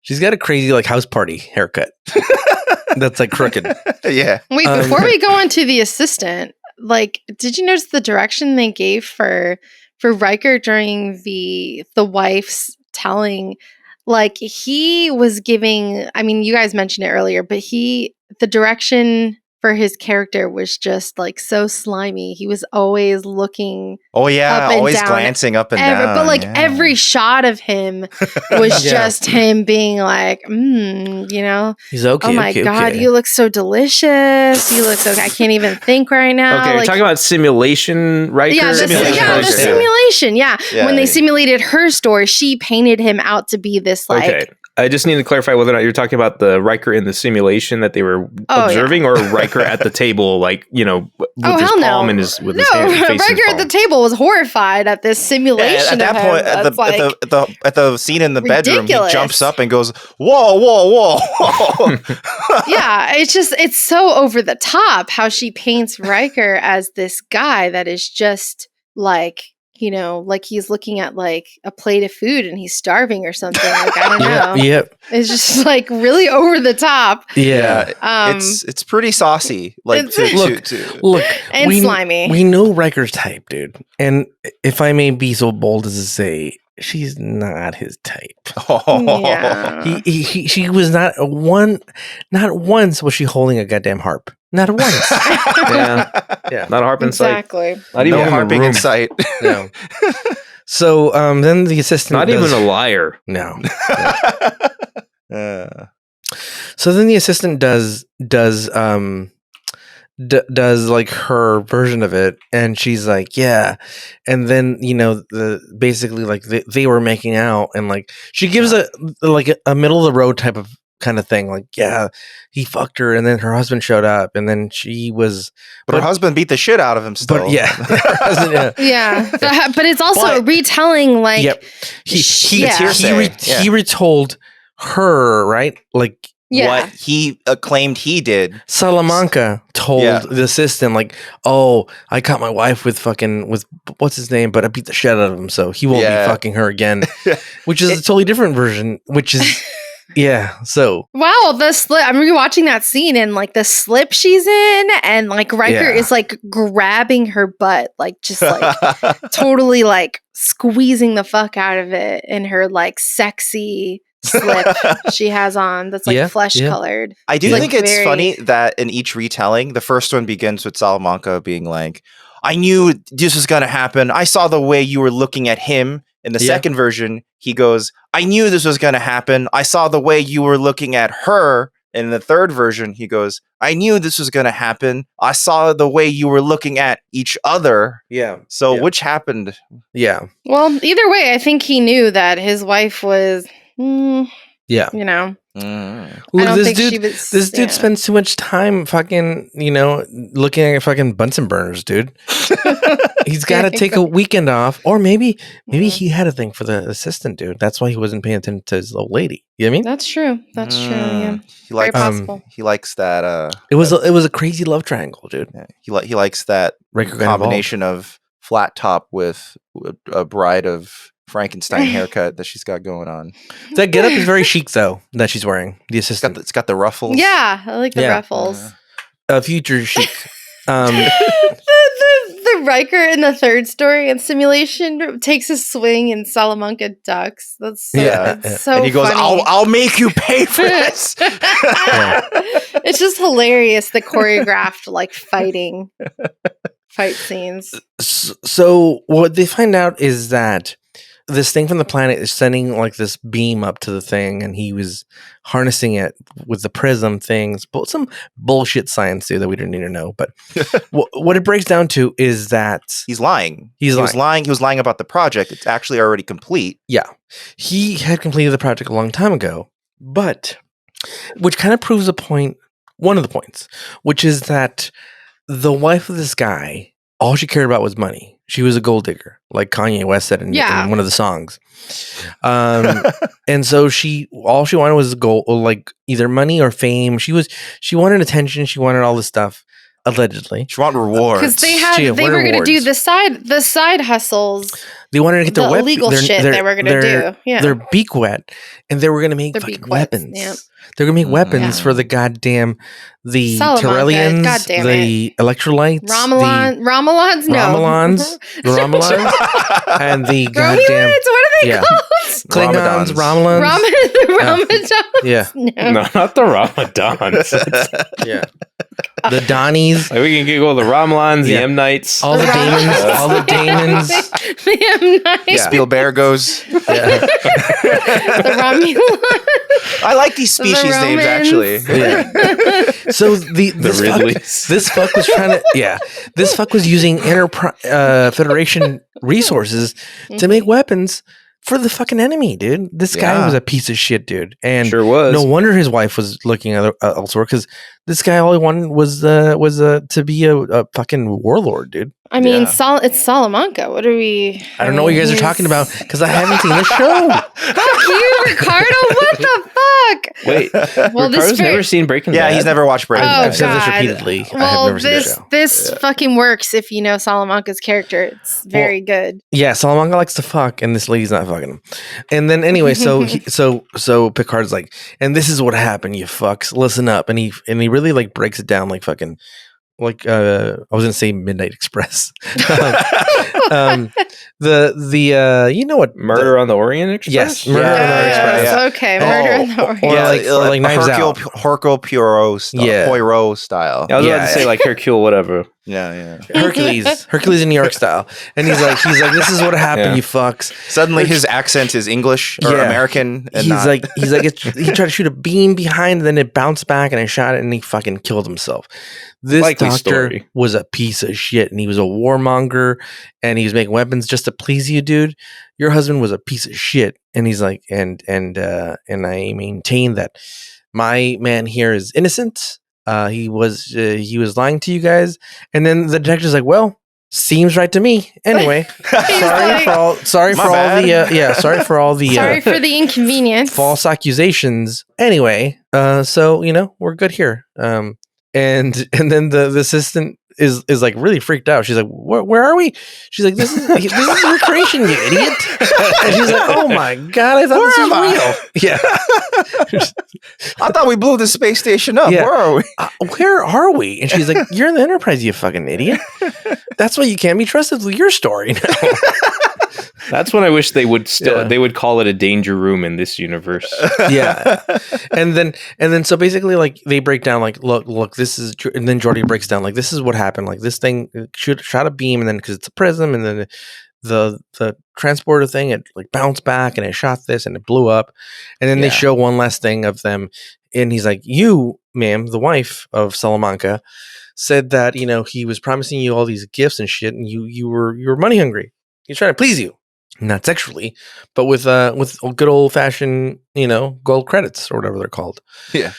She's got a crazy house party haircut. That's crooked. Yeah. Wait, before we go on to the assistant, did you notice the direction they gave for Riker during the wife's telling? He was giving, I mean, you guys mentioned it earlier, but the direction for his character was just so slimy. He was always looking always glancing up and down. But every shot of him was just him being he's okay. Oh my God, you look so delicious. You look so, I can't even think right now. Okay, you're talking about simulation, Riker? Yeah, the simulation. Yeah. When they simulated her story, she painted him out to be this Okay. I just need to clarify whether or not you're talking about the Riker in the simulation that they were observing, or Riker at the table, with his palm and his face. Riker at the table was horrified at this simulation. At that point, at the scene in the bedroom, he jumps up and goes, "Whoa, whoa, whoa!" Yeah, it's so over the top how she paints Riker as this guy that is just he's looking at a plate of food and he's starving or something. I don't know. Yep. It's just really over the top. Yeah. It's pretty saucy. Look, and slimy. We know Riker's type, dude. And if I may be so bold as to say, she's not his type. Yeah. She was not once was she holding a goddamn harp. Not once. Yeah. Not a harp in sight. Exactly. Not even harping in sight. No. So then the assistant not even a liar. No. So then the assistant does her version of it, and she's like, yeah. And then basically they were making out, and she gives a middle of the road type of kind of thing, he fucked her, and then her husband showed up, and then she was but her husband beat the shit out of him still. But but it's also retelling he retold her, right? What he claimed he did. Salamanca told the assistant, oh, I caught my wife with what's his name, but I beat the shit out of him, so he won't be fucking her again. Which is a totally different version, which is so wow, the slip. I'm rewatching that scene, and the slip she's in, and Riker is grabbing her butt, totally squeezing the fuck out of it in her sexy slip she has on that's flesh colored. I do think it's funny that in each retelling, the first one begins with Salamanca being I knew this was gonna happen. I saw the way you were looking at him. In the second version, he goes, I knew this was going to happen. I saw the way you were looking at her. In the third version, he goes, I knew this was going to happen. I saw the way you were looking at each other. Yeah. So which happened? Yeah. Well, either way, I think he knew that his wife was, I don't think she was. This dude spends too much time fucking, looking at fucking Bunsen burners, dude. He's got to take a weekend off, or maybe he had a thing for the assistant, dude. That's why he wasn't paying attention to his old lady. You know what I mean? That's true. That's true. Yeah, very possible. He likes that. It was a crazy love triangle, dude. Yeah, he likes that Riker combination of flat top with a Bride of Frankenstein haircut that she's got going on. That getup is very chic, though, that she's wearing. The assistant. It's got the ruffles. Yeah, I like the ruffles. Future chic. The Riker in the third story and simulation takes a swing and Salamanca ducks. That's so, it's so and he goes, funny. I'll make you pay for this. It's just hilarious, the choreographed fight scenes. So what they find out is that this thing from the planet is sending like this beam up to the thing, and he was harnessing it with the prism things, but some bullshit science there that we didn't need to know. But what it breaks down to is that he's lying. He was lying about the project. It's actually already complete. Yeah, he had completed the project a long time ago, but which kind of proves one of the points, which is that the wife of this guy, all she cared about was money. She was a gold digger, like Kanye West said in one of the songs. And so all she wanted was gold, like either money or fame. She wanted attention. She wanted all this stuff. Allegedly, she wanted rewards because they were going to do the side hustles. They wanted to get their illegal shit they were going to do. Yeah, their beak wet, and they were going to make fucking weapons. Yeah. They're going to make weapons for the goddamn Tyrellians, the electrolytes, Romulans, and the goddamn what are they called? Klingons, Romulans, Yeah, no, not the Ramadans. Yeah. The Donnies. Like we can get all the Romulans, the M Nights, all the Damons, the M Nights, the Spielbergos, the Romulans. I like these species names actually. Yeah. So this fuck was trying to this fuck was using Federation resources to make weapons for the fucking enemy, dude. This guy was a piece of shit, dude. And sure was. No wonder his wife was looking elsewhere, because this guy, all he wanted was to be a fucking warlord, dude. I mean, it's Salamanca. What are we? I don't know what you guys are talking about, because I haven't seen the show. Fuck you, Ricardo. What the fuck? Wait, Ricardo's never seen Breaking Bad? Yeah, he's never watched Breaking Bad. I've said this repeatedly. Well, I have never seen the show. This fucking works if you know Salamanca's character. It's very good. Yeah, Salamanca likes to fuck, and this lady's not fucking him. And then anyway, so Picard's like, and this is what happened, you fucks. Listen up, and he really like breaks it down like fucking. Like I was gonna say Midnight Express. The you know what, Murder on the Orient Express? Yes, Murder on the Orient Express. Yeah. Okay, Murder on the Orient. Or like Knives Out. Hercule Poirot style. I was about to say like Hercule, whatever. Yeah. Hercules in New York style. And he's like, this is what happened, you fucks. Suddenly his accent is English or American. And he tried to shoot a beam behind, and then it bounced back, and I shot it, and he fucking killed himself. This doctor was a piece of shit, and he was a warmonger, and he was making weapons just to please you, dude. Your husband was a piece of shit. And he's like, and I maintain that my man here is innocent. He was lying to you guys. And then the detective's like, well, seems right to me. Anyway, sorry for all the inconvenience, false accusations. Anyway, so we're good here. And then the assistant is like really freaked out. She's like, where are we? She's like, this is your creation, you idiot. And she's like, oh my god, I thought this was real. Yeah. I thought we blew the space station up. Yeah. Where are we? Where are we? And she's like, you're in the Enterprise, you fucking idiot. That's why you can't be trusted with your story now. That's when I wish they would they would call it a danger room in this universe. Yeah. And then so basically like they break down like look this is, and then Geordi breaks down like this is what happened, like this thing shot a beam, and then because it's a prism, and then the transporter thing, it like bounced back, and it shot this, and it blew up, and then they show one last thing of them, and he's like, you, ma'am, the wife of Salamanca, said that he was promising you all these gifts and shit, and you were money hungry. He's trying to please you. not sexually, but with good old fashioned, gold credits or whatever they're called. Yeah.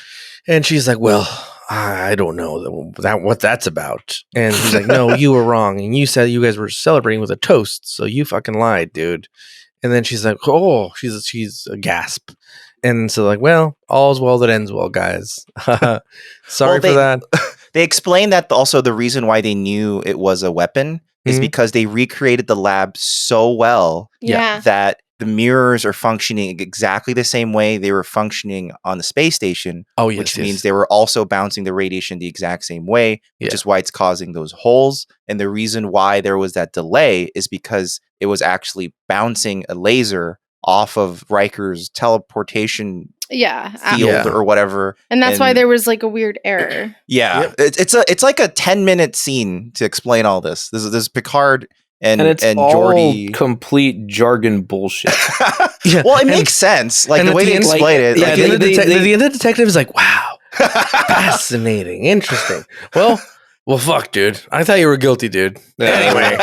And she's like, well, I don't know what that's about. And he's like, no, you were wrong. And you said you guys were celebrating with a toast. So you fucking lied, dude. And then she's like, oh, she's a gasp. And so like, well, all's well that ends well, guys. Sorry for that. They explained that also the reason why they knew it was a weapon is because they recreated the lab so well that the mirrors are functioning exactly the same way they were functioning on the space station. Oh, yes, which means they were also bouncing the radiation the exact same way, which is why it's causing those holes. And the reason why there was that delay is because it was actually bouncing a laser off of Riker's teleportation field or whatever. And that's why there was like a weird error. Yeah. Yep. It's like a 10-minute scene to explain all this. This Picard and it's Geordi. All complete jargon bullshit. Well, it makes sense. Like the way they explain it. Like, the other detective is like, wow, fascinating, interesting. Well, fuck, dude. I thought you were guilty, dude. Anyway.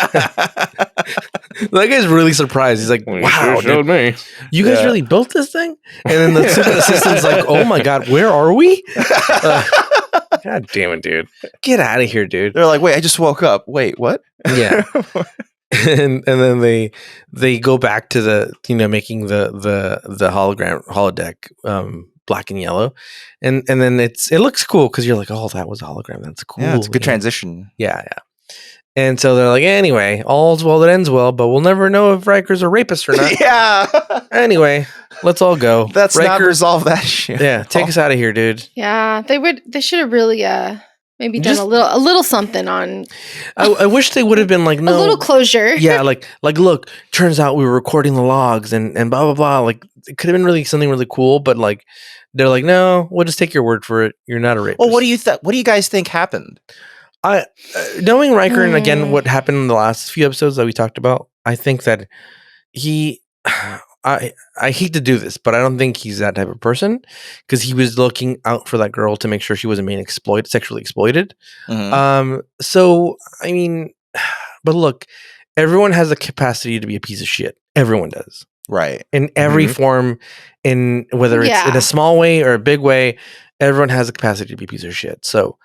That guy's really surprised. He's like, wow, showed me. You guys really built this thing? And then the assistant's like, oh my God, where are we? God damn it, dude. Get out of here, dude. They're like, wait, I just woke up. Wait, what? Yeah. and then they go back to the making the holodeck black and yellow, and then it looks cool because you're like, oh, that was a hologram. That's cool. Yeah, it's a good transition. Yeah. And so they're like, anyway, all's well that ends well, but we'll never know if Riker's a rapist or not. Yeah. Anyway, let's all go. Let's not resolve that shit. Yeah, take us out of here, dude. Yeah, they should have really maybe done a little something on. I wish they would have been like, no, a little closure. Yeah, like look, turns out we were recording the logs and blah blah blah. Like it could have been really something really cool, but like they're like, no, we'll just take your word for it. You're not a rapist. Well, what do you guys think happened? Knowing Riker and again what happened in the last few episodes that we talked about, I think that I hate to do this, but I don't think he's that type of person because he was looking out for that girl to make sure she wasn't being sexually exploited. Mm-hmm. So I mean, but look, everyone has the capacity to be a piece of shit. Everyone does, right? In every form, in whether it's in a small way or a big way, everyone has the capacity to be a piece of shit. So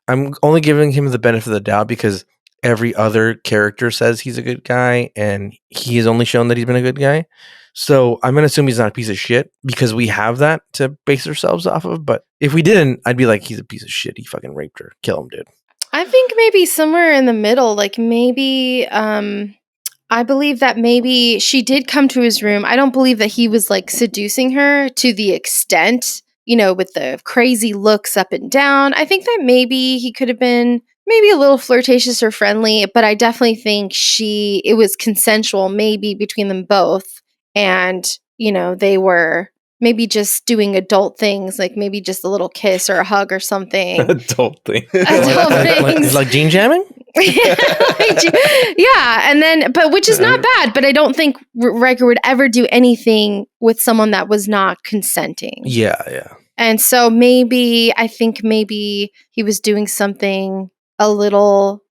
I'm only giving him the benefit of the doubt because every other character says he's a good guy and he has only shown that he's been a good guy. So I'm going to assume he's not a piece of shit because we have that to base ourselves off of. But if we didn't, I'd be like, he's a piece of shit. He fucking raped her. Kill him, dude. I think maybe somewhere in the middle, like maybe I believe that maybe she did come to his room. I don't believe that he was like seducing her to the extent, with the crazy looks up and down. I think that maybe he could have been maybe a little flirtatious or friendly, but I definitely think it was consensual maybe between them both. And, they were maybe just doing adult things, like maybe just a little kiss or a hug or something. Adult things. Like gene jamming? Yeah. And then, but which is not bad, but I don't think Riker would ever do anything with someone that was not consenting. Yeah. And so I think maybe he was doing something a little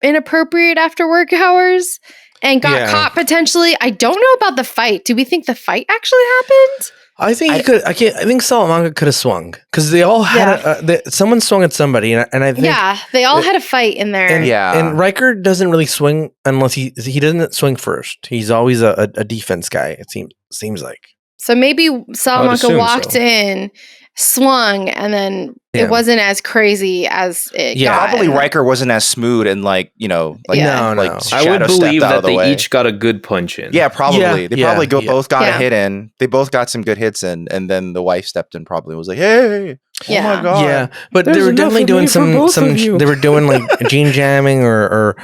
inappropriate after work hours and got caught potentially. I don't know about the fight. Do we think the fight actually happened? I think he could. I think Salamanca could have swung because they all had someone swung at somebody, and I think they all had a fight in there. And Riker doesn't really swing unless he doesn't swing first. He's always a defense guy. It seems like. So maybe Salamanca walked in, swung, and then it wasn't as crazy as it got. Probably Riker wasn't as smooth and no. I would believe that they each got a good punch in. Yeah, probably. They probably both got a hit in. They both got some good hits in, and then the wife stepped in probably and was like, hey, oh my God. Yeah, but they were definitely doing some they were doing like gene jamming or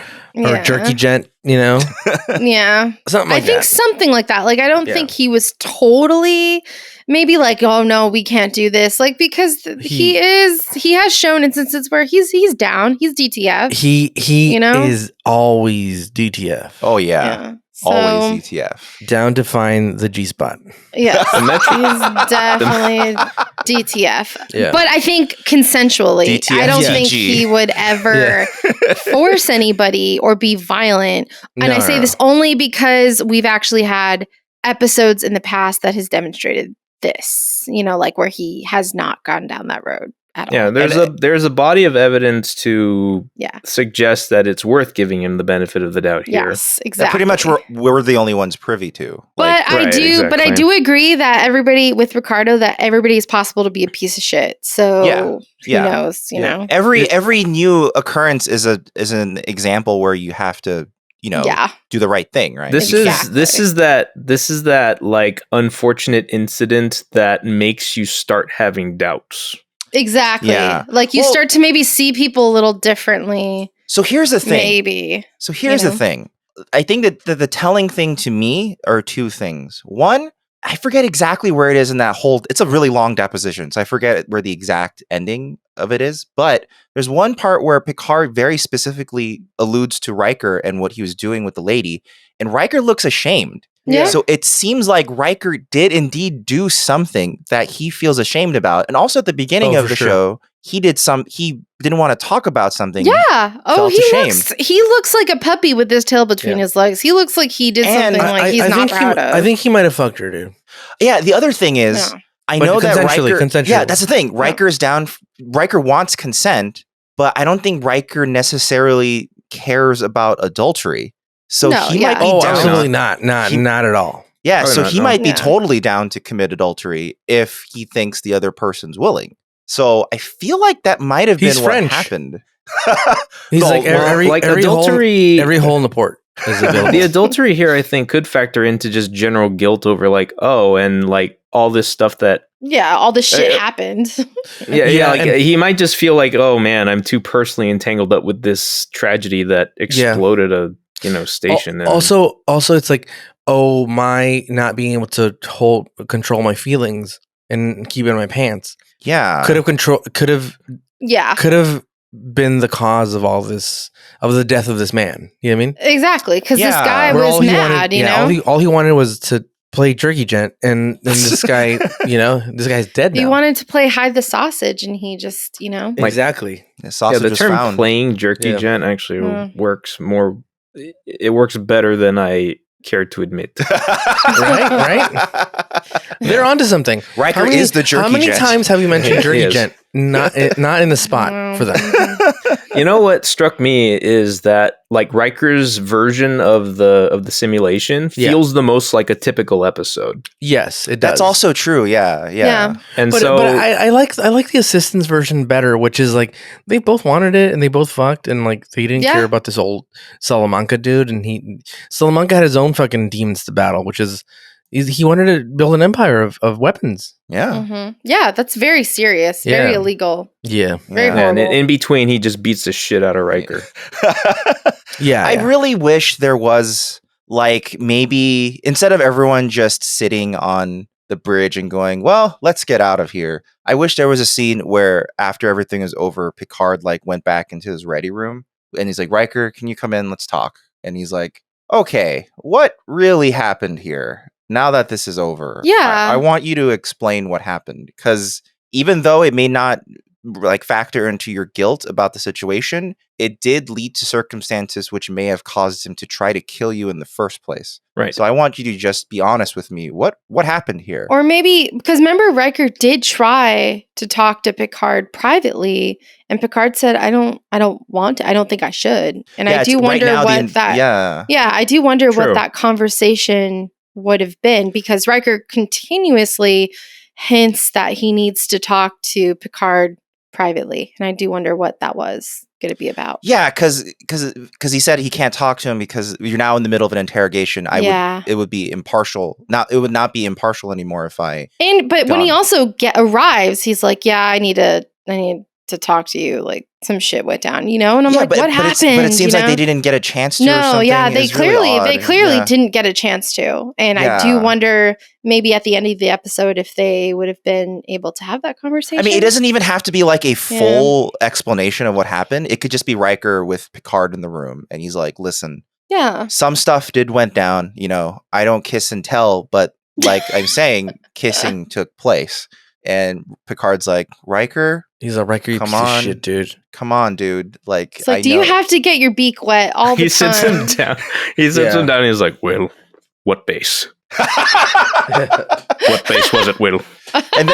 jerky gent, Yeah. Something like that. I think something like that. Like, I don't think he was totally maybe like, oh no, we can't do this. Like, because he has shown instances where he's down. He's DTF. He you know? is always DTF. Oh yeah. So, Always ETF. Down to find the G spot. yes, The metric- he's definitely DTF. Yeah. But I think consensually. DTF, I don't yeah. think he would ever force anybody or be violent. And I say this only because we've actually had episodes in the past that has demonstrated this, like where he has not gone down that road at all. Yeah, there's a body of evidence to suggest that it's worth giving him the benefit of the doubt here. Yes, exactly. That pretty much we're the only ones privy to. But I do agree that everybody with Ricardo, that everybody is possible to be a piece of shit. So who knows, you know? Every new occurrence is an example where you have to, do the right thing, right? This is that like unfortunate incident that makes you start having doubts. Exactly. Yeah. Like you start to maybe see people a little differently. So here's the thing. Maybe. So here's the thing. I think that the telling thing to me are two things. One, I forget exactly where it is in that whole, it's a really long deposition, so I forget where the exact ending of it is, but there's one part where Picard very specifically alludes to Riker and what he was doing with the lady, and Riker looks ashamed. Yeah. So it seems like Riker did indeed do something that he feels ashamed about. And also at the beginning of the show, he didn't want to talk about something. Yeah. Oh, he looks like a puppy with his tail between his legs. He looks like he did something he's not proud of. I think he might have fucked her, dude. Yeah. The other thing is, I know that Riker. Yeah, that's the thing. Riker's down. Riker wants consent, but I don't think Riker necessarily cares about adultery. So he might be down. Absolutely not. Not at all. Yeah, he might be totally down to commit adultery if he thinks the other person's willing. So I feel like that might have been what happened. He's every adultery, every hole in the port is available. The adultery here, I think, could factor into just general guilt over and all this stuff that. Yeah, all this shit happened. He might just feel like, oh man, I'm too personally entangled up with this tragedy that exploded a station. Also, it's like, oh, my not being able to control my feelings and keep it in my pants. Yeah, could have been the cause of all this, of the death of this man. You know what I mean? Exactly, because this guy was mad. All he wanted was to play jerky gent, and this guy, this guy's dead now. He wanted to play hide the sausage, and he just, exactly. The term playing jerky gent actually works more. It works better than I care to admit. right? They're onto something. Riker is the jerky gent. How many times have you mentioned jerky gent? Not in the spot for that. You know what struck me is that Riker's version of the simulation feels the most like a typical episode. Yes, it does. That's also true. Yeah. And but I like the assistant's version better, which is they both wanted it and they both fucked, and they didn't care about this old Salamanca dude, and Salamanca had his own fucking demons to battle, which is he wanted to build an empire of weapons. Yeah. Mm-hmm. Yeah, that's very serious, very illegal. Yeah. Very horrible. And in between, he just beats the shit out of Riker. I really wish there was maybe instead of everyone just sitting on the bridge and going, well, let's get out of here. I wish there was a scene where after everything is over, Picard went back into his ready room and he's like, Riker, can you come in? Let's talk. And he's like, okay, what really happened here? Now that this is over, I want you to explain what happened, because even though it may not factor into your guilt about the situation, it did lead to circumstances which may have caused him to try to kill you in the first place. Right. So I want you to just be honest with me. What happened here? Or maybe because remember Riker did try to talk to Picard privately, and Picard said, "I don't want to. I don't think I should." And I do wonder what I do wonder what that conversation would have been, because Riker continuously hints that he needs to talk to Picard privately, and I do wonder what that was going to be about. Yeah, because he said he can't talk to him because you're now in the middle of an interrogation. It would be impartial. It would not be impartial anymore if I. But when he also arrives, he's like, "Yeah, I need to talk to you. Like some shit went down, you know? And I'm like, what happened? But it seems like they didn't get a chance to. No, or something. yeah, they It's really clearly didn't get a chance to. And I do wonder maybe at the end of the episode if they would have been able to have that conversation. I mean, it doesn't even have to be like a full explanation of what happened. It could just be Riker with Picard in the room, and he's like, "Listen, some stuff went down. You know, I don't kiss and tell, but like I'm saying, kissing took place." And Picard's like, Riker? He's a Riker, you piece of shit, dude. Come on, dude. Like, it's like, do you have to get your beak wet all the time? He sits him down. He sits him down and he's like, well, what base? What base was it, Will? And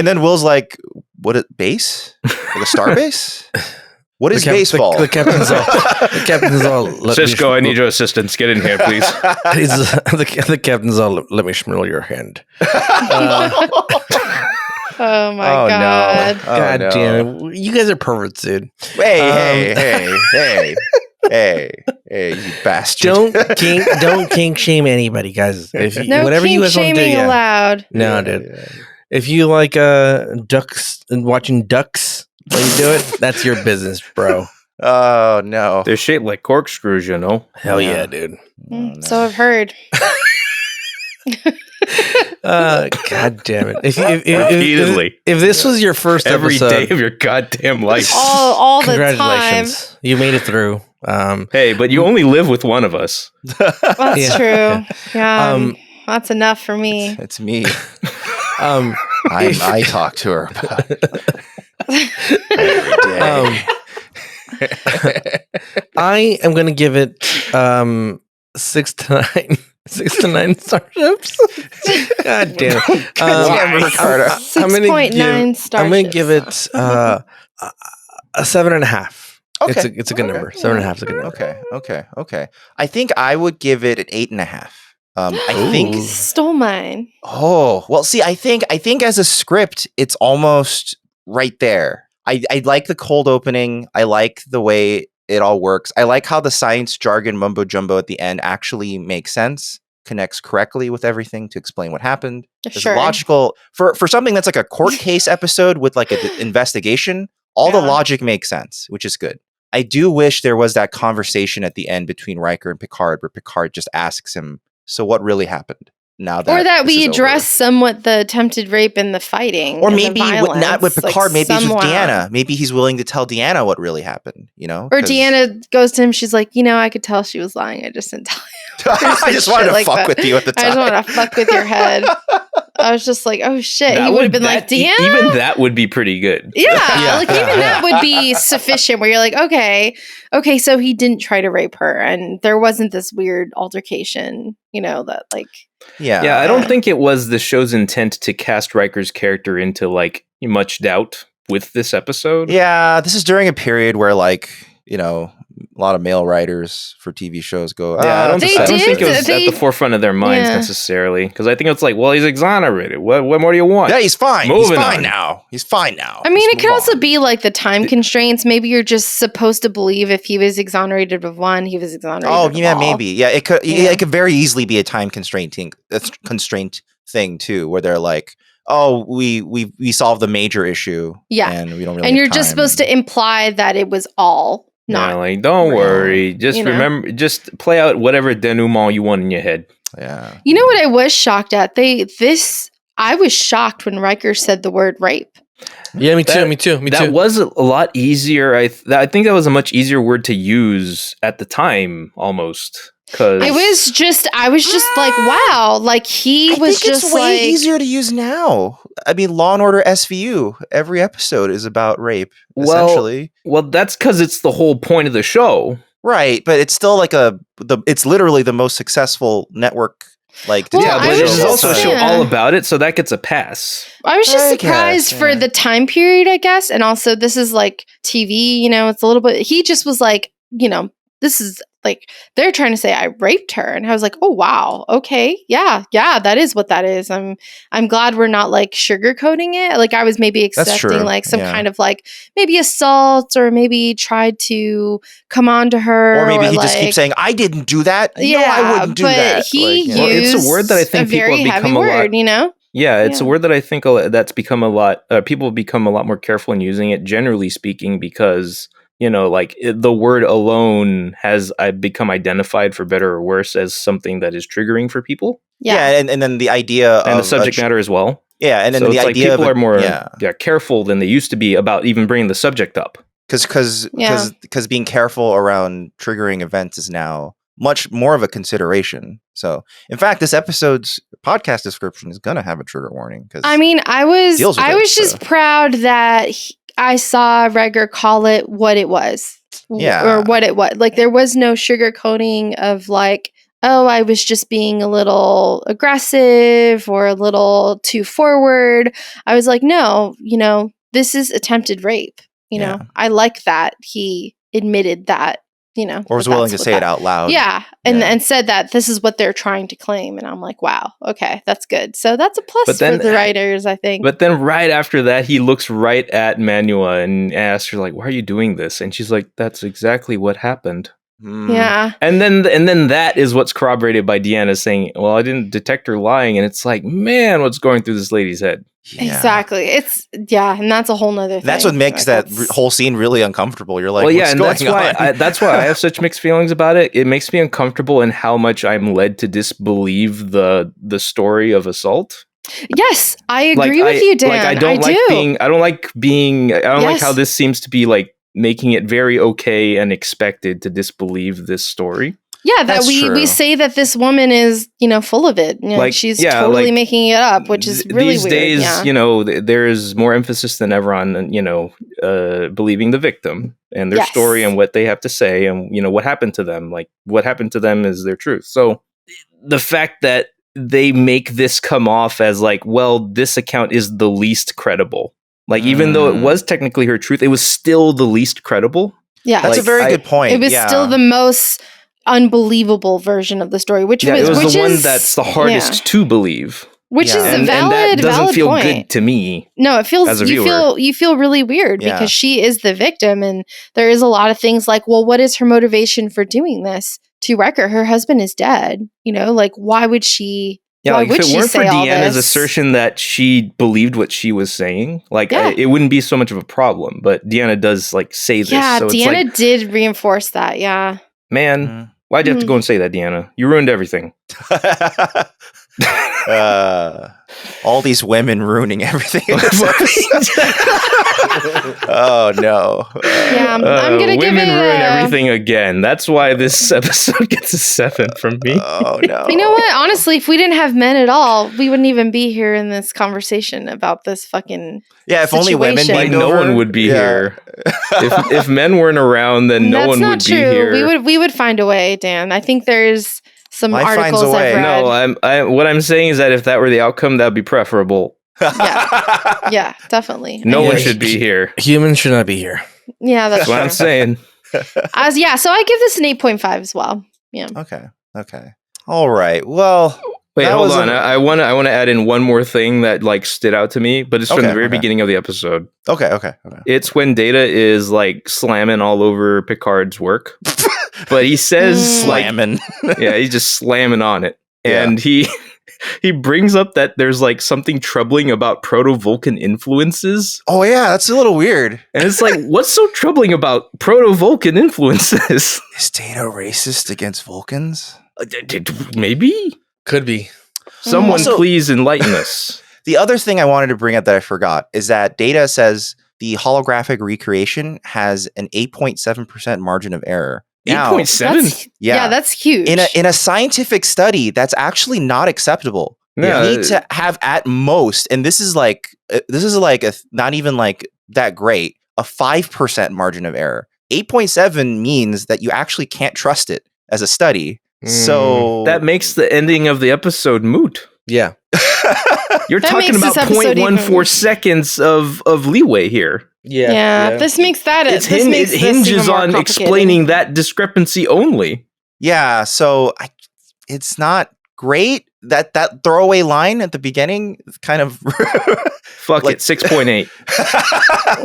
then Will's like, what base? Like a star base? What is baseball? The captain's all. Cisco, I need your assistance. Get in here, please. The captain's all. Let me smell your hand. Oh my god! No. God damn it! You guys are perverts, dude. Hey, you bastard! Don't kink shame anybody, guys. No whatever kink you guys want to do, allowed. No, dude. Yeah. If you like ducks and watching ducks while you do it, that's your business, bro. Oh no, they're shaped like corkscrews, you know. Hell yeah, dude. So I've heard. God damn it! If this was your first every episode, day of your goddamn life, all the congratulations, time, you made it through. Hey, but you only live with one of us. That's true. Yeah, that's enough for me. It's me. I talk to her about every day. I am going to give it 6 to 9. 6 to 9 starships. God damn it! I'm going to give it a 7.5. Okay. It's a good number. 7.5 is a good number. Okay. I think I would give it an 8.5. I think stole mine. Oh well, see, I think as a script, it's almost right there. I like the cold opening. I like the way it all works. I like how the science jargon mumbo jumbo at the end actually makes sense, connects correctly with everything to explain what happened. It's logical for something that's like a court case episode with like an investigation. All the logic makes sense, which is good. I do wish there was that conversation at the end between Riker and Picard, where Picard just asks him, "So what really happened?" Now that, or that we address somewhat the attempted rape and the fighting, or maybe not with Picard. Like maybe it's with Deanna. Maybe he's willing to tell Deanna what really happened. You know, or Deanna goes to him. She's like, I could tell she was lying. I just didn't tell you. I just wanted to fuck with you at the time. I just wanted to fuck with your head. I was just like, oh shit. He would have been like, Deanna? Even that would be pretty good. Yeah. Like even that would be sufficient where you're like, okay, so he didn't try to rape her and there wasn't this weird altercation, that like. Yeah, I don't think it was the show's intent to cast Riker's character into like much doubt with this episode. Yeah, this is during a period where like, a lot of male writers for TV shows go. I don't think it was at the forefront of their minds necessarily, because I think it's like, well, he's exonerated. What more do you want? Yeah, he's fine. He's fine now. I mean, it could also be like the time constraints. Maybe you're just supposed to believe if he was exonerated of one, he was exonerated. Oh, of yeah, all. maybe. Yeah, it could. Yeah. It could very easily be a time constraint thing too, where they're like, oh, we solved the major issue. Yeah, and we don't really. And you're just supposed to imply that it was all. Not like, don't worry. Just remember, just play out whatever denouement you want in your head. Yeah. You know what I was shocked at? I was shocked when Riker said the word rape. Yeah, me too. That was a lot easier. I think that was a much easier word to use at the time, almost. I was just like, wow, like I think it's way easier to use now. I mean, Law and Order SVU, every episode is about rape, essentially. Well, that's because it's the whole point of the show. Right, but it's still like it's literally the most successful network. Like, but there's also a show all about it, so that gets a pass. I was just surprised for the time period, I guess, and also this is like TV, it's a little bit. He just was like, this is like they're trying to say I raped her, and I was like, oh wow, okay, yeah, that is what that is. I'm glad we're not like sugarcoating it. Like I was maybe expecting like some kind of like maybe assault or maybe tried to come on to her, or maybe he just keeps saying I didn't do that. Yeah, no, I wouldn't do that. He used it's a word that I think people have become a word, Yeah, it's a Yeah. word that I think that's become a lot. People have become a lot more careful in using it, generally speaking, because the word alone has become identified, for better or worse, as something that is triggering for people, Yeah. and then the idea and the of subject matter as well. Yeah, and then So the it's like idea people of are more yeah, careful than they used to be about even bringing the subject up. because being careful around triggering events is now much more of a consideration. So, in fact, this episode's podcast description is going to have a trigger warning. I mean, I was just proud that I saw Riker call it what it was. Yeah. Or what it was. Like, there was no sugarcoating of like, oh, I was just being a little aggressive or a little too forward. I was like, no, this is attempted rape. I like that he admitted that, or was willing to say it out loud. Yeah. And said that this is what they're trying to claim. And I'm like, wow, okay, that's good. So that's a plus for the writers, I think. But then right after that, he looks right at Manua and asks her, like, why are you doing this? And she's like, that's exactly what happened. Yeah. And then that is what's corroborated by Deanna saying, well, I didn't detect her lying. And it's like, man, what's going through this lady's head? Yeah. Exactly. And that's a whole nother thing. That's what makes whole scene really uncomfortable. You're like, well, yeah, what's and going that's why I have such mixed feelings about it. It makes me uncomfortable in how much I'm led to disbelieve the story of assault. Yes, I agree with you, Dan. I don't like how this seems to be like making it very okay and expected to disbelieve this story. Yeah, that we say that this woman is, full of it. She's totally making it up, which is really these weird. Days, there's more emphasis than ever on, believing the victim and their story and what they have to say and, what happened to them. Like, what happened to them is their truth. So the fact that they make this come off as like, well, this account is the least credible. Like, even though it was technically her truth, it was still the least credible. Yeah, that's a very good point. It was still the most unbelievable version of the story, which was the one that's the hardest to believe. Which is a valid, and that doesn't feel point. Good to me. No, it feels you feel really weird because she is the victim, and there is a lot of things like, well, what is her motivation for doing this to Riker? Her husband is dead. Like, why would she? Yeah, why would if it she weren't for say all Deanna's this? assertion that she believed what she was saying, it wouldn't be so much of a problem. But Deanna does say this. Yeah, so Deanna did reinforce that. Yeah, man. Why'd you have to go and say that, Deanna? You ruined everything. All these women ruining everything. Oh no! Yeah, I'm gonna give it. Women ruin everything again. That's why this episode gets a 7 from me. Oh no! You know what? Honestly, if we didn't have men at all, we wouldn't even be here in this conversation about this fucking. Yeah, if only women. No one would be here. If men weren't around, then no one would be here. We would find a way, Dan. I think there's some articles I've read. No, what I'm saying is that if that were the outcome, that would be preferable. Yeah, definitely. No one should be here. Humans should not be here. Yeah, that's what I'm saying. So I give this an 8.5 as well. Yeah. Okay. All right. Well, wait, hold on. I want to add in one more thing that stood out to me, but it's from the very beginning of the episode. Okay. It's when Data is slamming all over Picard's work, but he says slamming. Yeah, he's just slamming on it, and he brings up that there's something troubling about Proto-Vulcan influences. Oh yeah, that's a little weird. And it's what's so troubling about Proto-Vulcan influences? Is Data racist against Vulcans? Maybe. Could be. Someone please enlighten us. The other thing I wanted to bring up that I forgot is that Data says the holographic recreation has an 8.7% margin of error. 8.7? Yeah, that's huge. In a scientific study, that's actually not acceptable. Yeah. You need to have at most, and this is not even that great, a 5% margin of error. 8.7 means that you actually can't trust it as a study. So that makes the ending of the episode moot. Yeah. You're talking about 0.14 seconds of leeway here. Yeah. This makes that it hinges on explaining that discrepancy only. Yeah, so it's not great. that throwaway line at the beginning kind of Fuck it, 6.8.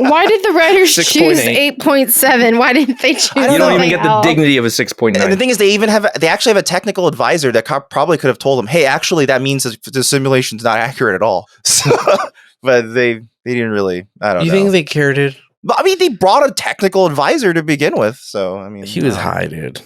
Why did the writers 6.8. choose 8.7? Why didn't they choose? I don't You don't know. even get the else? dignity of a 6.9. And the thing is, they actually have a technical advisor that probably could have told them, hey, actually, that means that the simulation's not accurate at all. So, but they didn't really. I don't know. You think they cared, dude? But, I mean, they brought a technical advisor to begin with, so I mean, He was high, dude.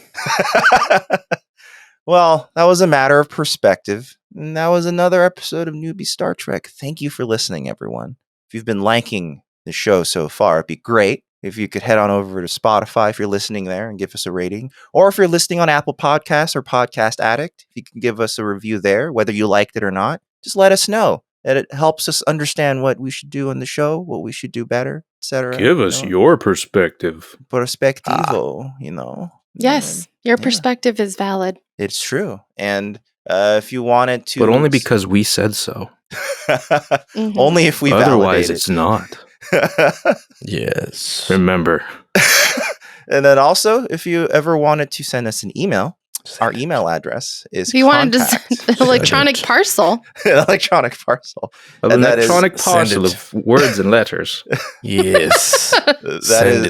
Well, that was a matter of perspective. And that was another episode of Newbie Star Trek. Thank you for listening, everyone. If you've been liking the show so far, it'd be great if you could head on over to Spotify if you're listening there and give us a rating. Or if you're listening on Apple Podcasts or Podcast Addict, if you can give us a review there, whether you liked it or not, just let us know. It helps us understand what we should do on the show, what we should do better, etc. Give us your perspective. Perspectivo, Yes, your perspective is valid. It's true. And if you wanted to... But only because we said so. Mhm. Only if we Otherwise, validate it's not. Yes. Remember. And then also, if you ever wanted to send us an email, our email address is If you wanted to contact- send an electronic parcel, an electronic parcel. An And that is- electronic Send parcel it. of words and letters. Yes. That Send is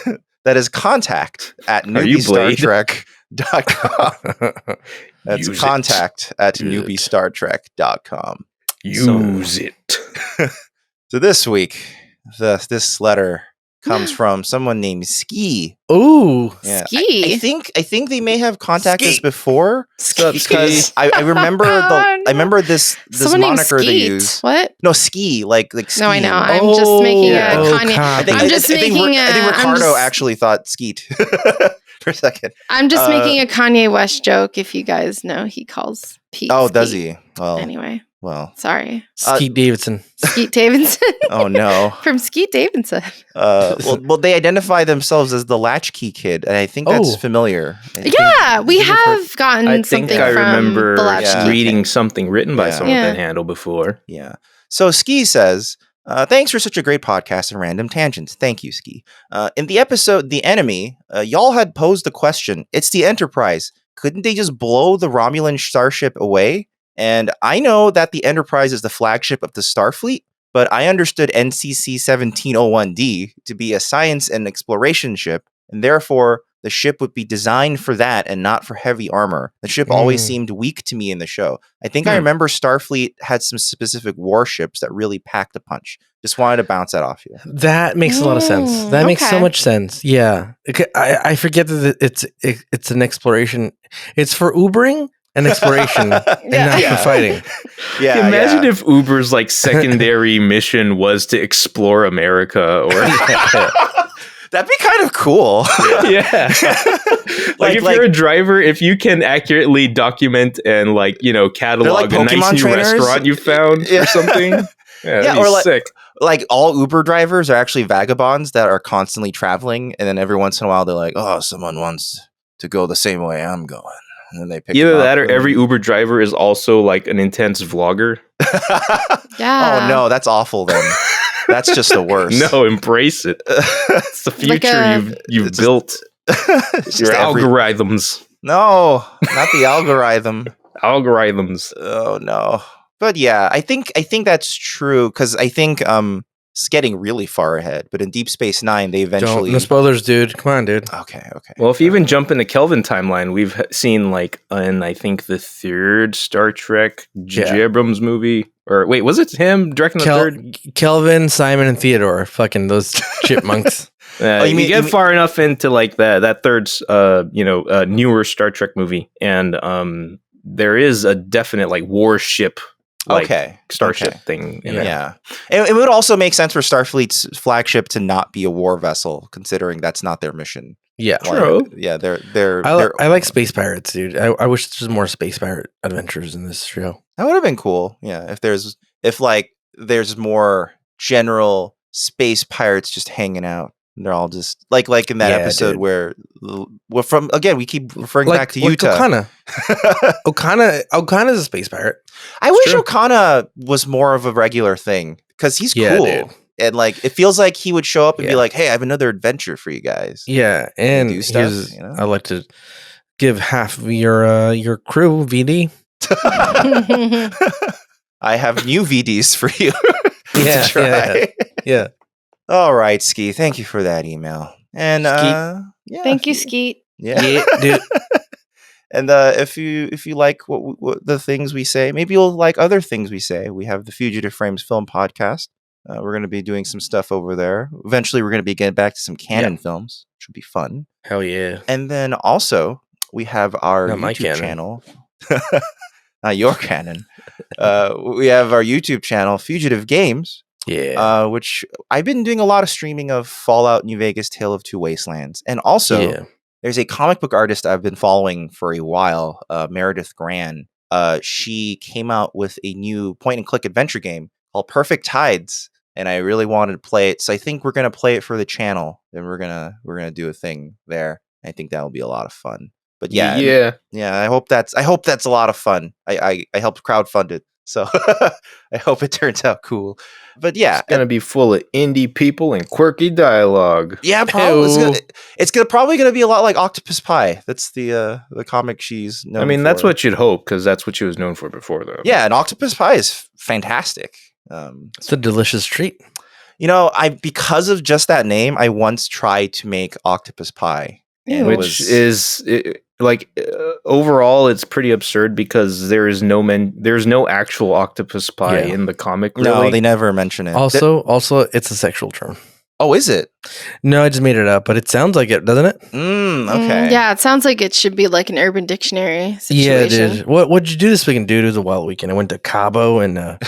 it. that is contact at Are you Blade? newbiestartrek.com. That's Use contact at Use it. newbiestartrek.com. Use it. So this week, this letter comes from someone named Ski. Ooh. Yeah, Ski. I think they may have contacted us Ski. before because I remember I remember this someone named moniker they Skeet. use. What? No, Ski like ski. No, I know. I'm just making a yeah. Kanye. copy. I'm just I think, making I think a- I'm Ricardo just- actually thought Skeet for a second. I'm just Uh, making a Kanye West joke. If you guys know, he calls Pete. Oh, does Skeet. he? Well, Anyway, well. sorry, Skeet Davidson. Skeet Davidson Oh no. from Skeet Davidson. Well, they identify themselves as the Latchkey Kid, and I think that's Oh. familiar. I think- Yeah, we think I've heard- have gotten I think something I from remember the Latchkey reading Kid. something written by Yeah. someone with Yeah. that handle before. Yeah. So Ski says, thanks for such a great podcast and random tangents. Thank you, Ski. In the episode, The Enemy, y'all had posed the question, it's the Enterprise. Couldn't they just blow the Romulan starship away? And I know that the Enterprise is the flagship of the Starfleet, but I understood NCC 1701D to be a science and exploration ship, and therefore the ship would be designed for that and not for heavy armor. The ship always Mm. seemed weak to me in the show. I think I remember Starfleet had some specific warships that really packed a punch. Just wanted to bounce that off you. That makes a lot of sense. That makes so okay. much sense. Yeah. I forget that it's an exploration. It's for Ubering and exploration and not Yeah. for fighting. Yeah, Imagine if Uber's like secondary mission was to explore America or that'd be kind of cool. yeah. Like if you're a driver, if you can accurately document and catalog a nice Pokemon new trainers? restaurant you found Yeah. or something. Yeah, that'd be or like- sick. like all Uber drivers are actually vagabonds that are constantly traveling, and then every once in a while they're like, "Oh, someone wants to go the same way I'm going," and then they pick Either them that or up. every Uber driver is also like an intense vlogger. Yeah. Oh no, that's awful. Then that's just the worst. No, embrace it. It's the Like future a- you've it's built. It's Your just algorithms. No, not the algorithm. Algorithms. Oh no. But yeah, I think that's true because I think it's getting really far ahead. But in Deep Space Nine, they eventually. No spoilers, dude. Come on, dude. Okay. Well, if you even jump in the Kelvin timeline, we've seen in I think the third Star Trek J.J. Yeah. Abrams movie. Or wait, was it him directing the third? Kelvin, Simon, and Theodore. Fucking those chipmunks. You get far enough into like that third, newer Star Trek movie, and there is a definite like warship, starship thing. In it. Yeah. It would also make sense for Starfleet's flagship to not be a war vessel, considering that's not their mission. Yeah. True. Yeah, they're. I like space pirates, dude. I wish there was more space pirate adventures in this show. That would have been cool. Yeah, if there's more general space pirates just hanging out. And they're all just like in that episode dude. where from again we keep referring back to Utah. Okana's a space pirate. I wish true. Okana was more of a regular thing because he's Yeah, cool. dude. And like it feels like he would show up and be Yeah. like, "Hey, I have another adventure for you guys." Yeah, and do stuff, here's you know? I like to give half of your crew VD I have new VDs for you Yeah, to try. Yeah. All right, Ski. Thank you for that email. And yeah, Thank you, Skeet. Yeah, dude. And if you like what the things we say, maybe you'll like other things we say. We have the Fugitive Frames Film Podcast. We're going to be doing some stuff over there. Eventually, we're going to be getting back to some canon films, which will be fun. Hell yeah. And then also, we have our Not my YouTube canon. channel. Not your canon. We have our YouTube channel, Fugitive Games, Yeah. which I've been doing a lot of streaming of Fallout New Vegas, Tale of Two Wastelands. And also, there's a comic book artist I've been following for a while, Meredith Gran. She came out with a new point-and-click adventure game called Perfect Tides, and I really wanted to play it. So I think we're gonna play it for the channel, and we're gonna do a thing there. I think that'll be a lot of fun. But yeah. I hope that's a lot of fun. I helped crowdfund it, so I hope it turns out cool. But yeah, It's gonna be full of indie people and quirky dialogue. yeah, probably it's probably gonna be a lot like Octopus Pie. That's the comic she's known I mean, for. that's what you'd hope, because that's what she was known for before, though. Yeah, and Octopus Pie is fantastic. It's a delicious treat. You know, because of just that name, I once tried to make Octopus Pie, and Which is overall, it's pretty absurd because there's no actual octopus pie in the comic. Really. No, they never mention it. Also, it's a sexual term. Oh, is it? No, I just made it up, but it sounds like it, doesn't it? Okay. Yeah, it sounds like it should be like an Urban Dictionary Yeah, situation. dude. What'd you do this weekend, dude? It was a wild weekend. I went to Cabo and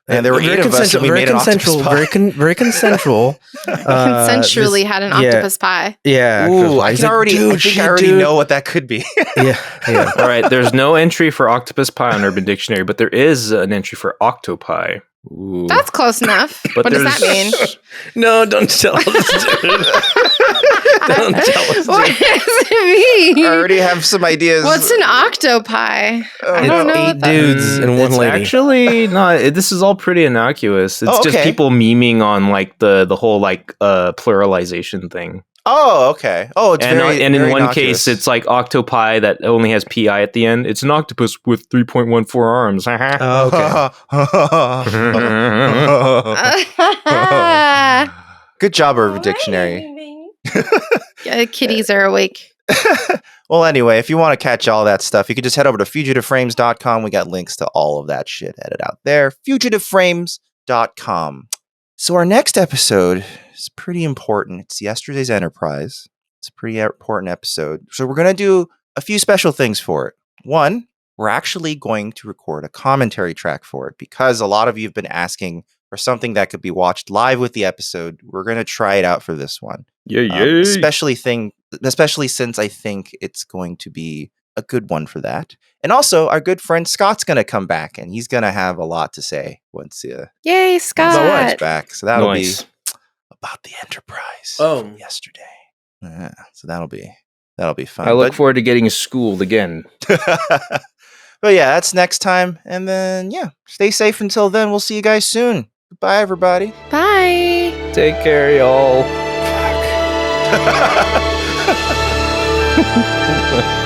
And there were 8 of us, and we made an octopus pie. very consensual. Consensually had an octopus pie. Yeah. Ooh, I think I already know what that could be. Yeah. All right, there's no entry for octopus pie on Urban Dictionary, but there is an entry for octopi. Ooh. That's close enough. But What does that mean? No, don't tell us, dude. Don't tell us. What Dude. does it mean? I already have some ideas. What's an octopi? I don't know. It's 8 dudes and one It's lady. actually not. This is all pretty innocuous. It's just okay. people memeing on like the whole like pluralization thing. Oh, okay. Oh, it's And very in very one innocuous. case, it's like octopi that only has pi at the end. It's an octopus with 3.14 arms. Okay. Good job, Urban Dictionary. Yeah, kitties are awake. Well, anyway, if you want to catch all that stuff, you can just head over to fugitiveframes.com. We got links to all of that shit headed out there. Fugitiveframes.com. So our next episode is pretty important. It's yesterday's Enterprise. It's a pretty important episode. So we're going to do a few special things for it. One, we're actually going to record a commentary track for it because a lot of you have been asking for something that could be watched live with the episode. We're going to try it out for this one. Especially since I think it's going to be a good one for that. And also, our good friend Scott's going to come back, and he's going to have a lot to say once Yay, Scott. he's back. So that'll Nice. be about the Enterprise Oh. yesterday. Yeah, so that'll be fun. I look forward to getting schooled again. But yeah, that's next time. And then, yeah, stay safe until then. We'll see you guys soon. Goodbye, everybody. Bye. Take care, y'all. Fuck.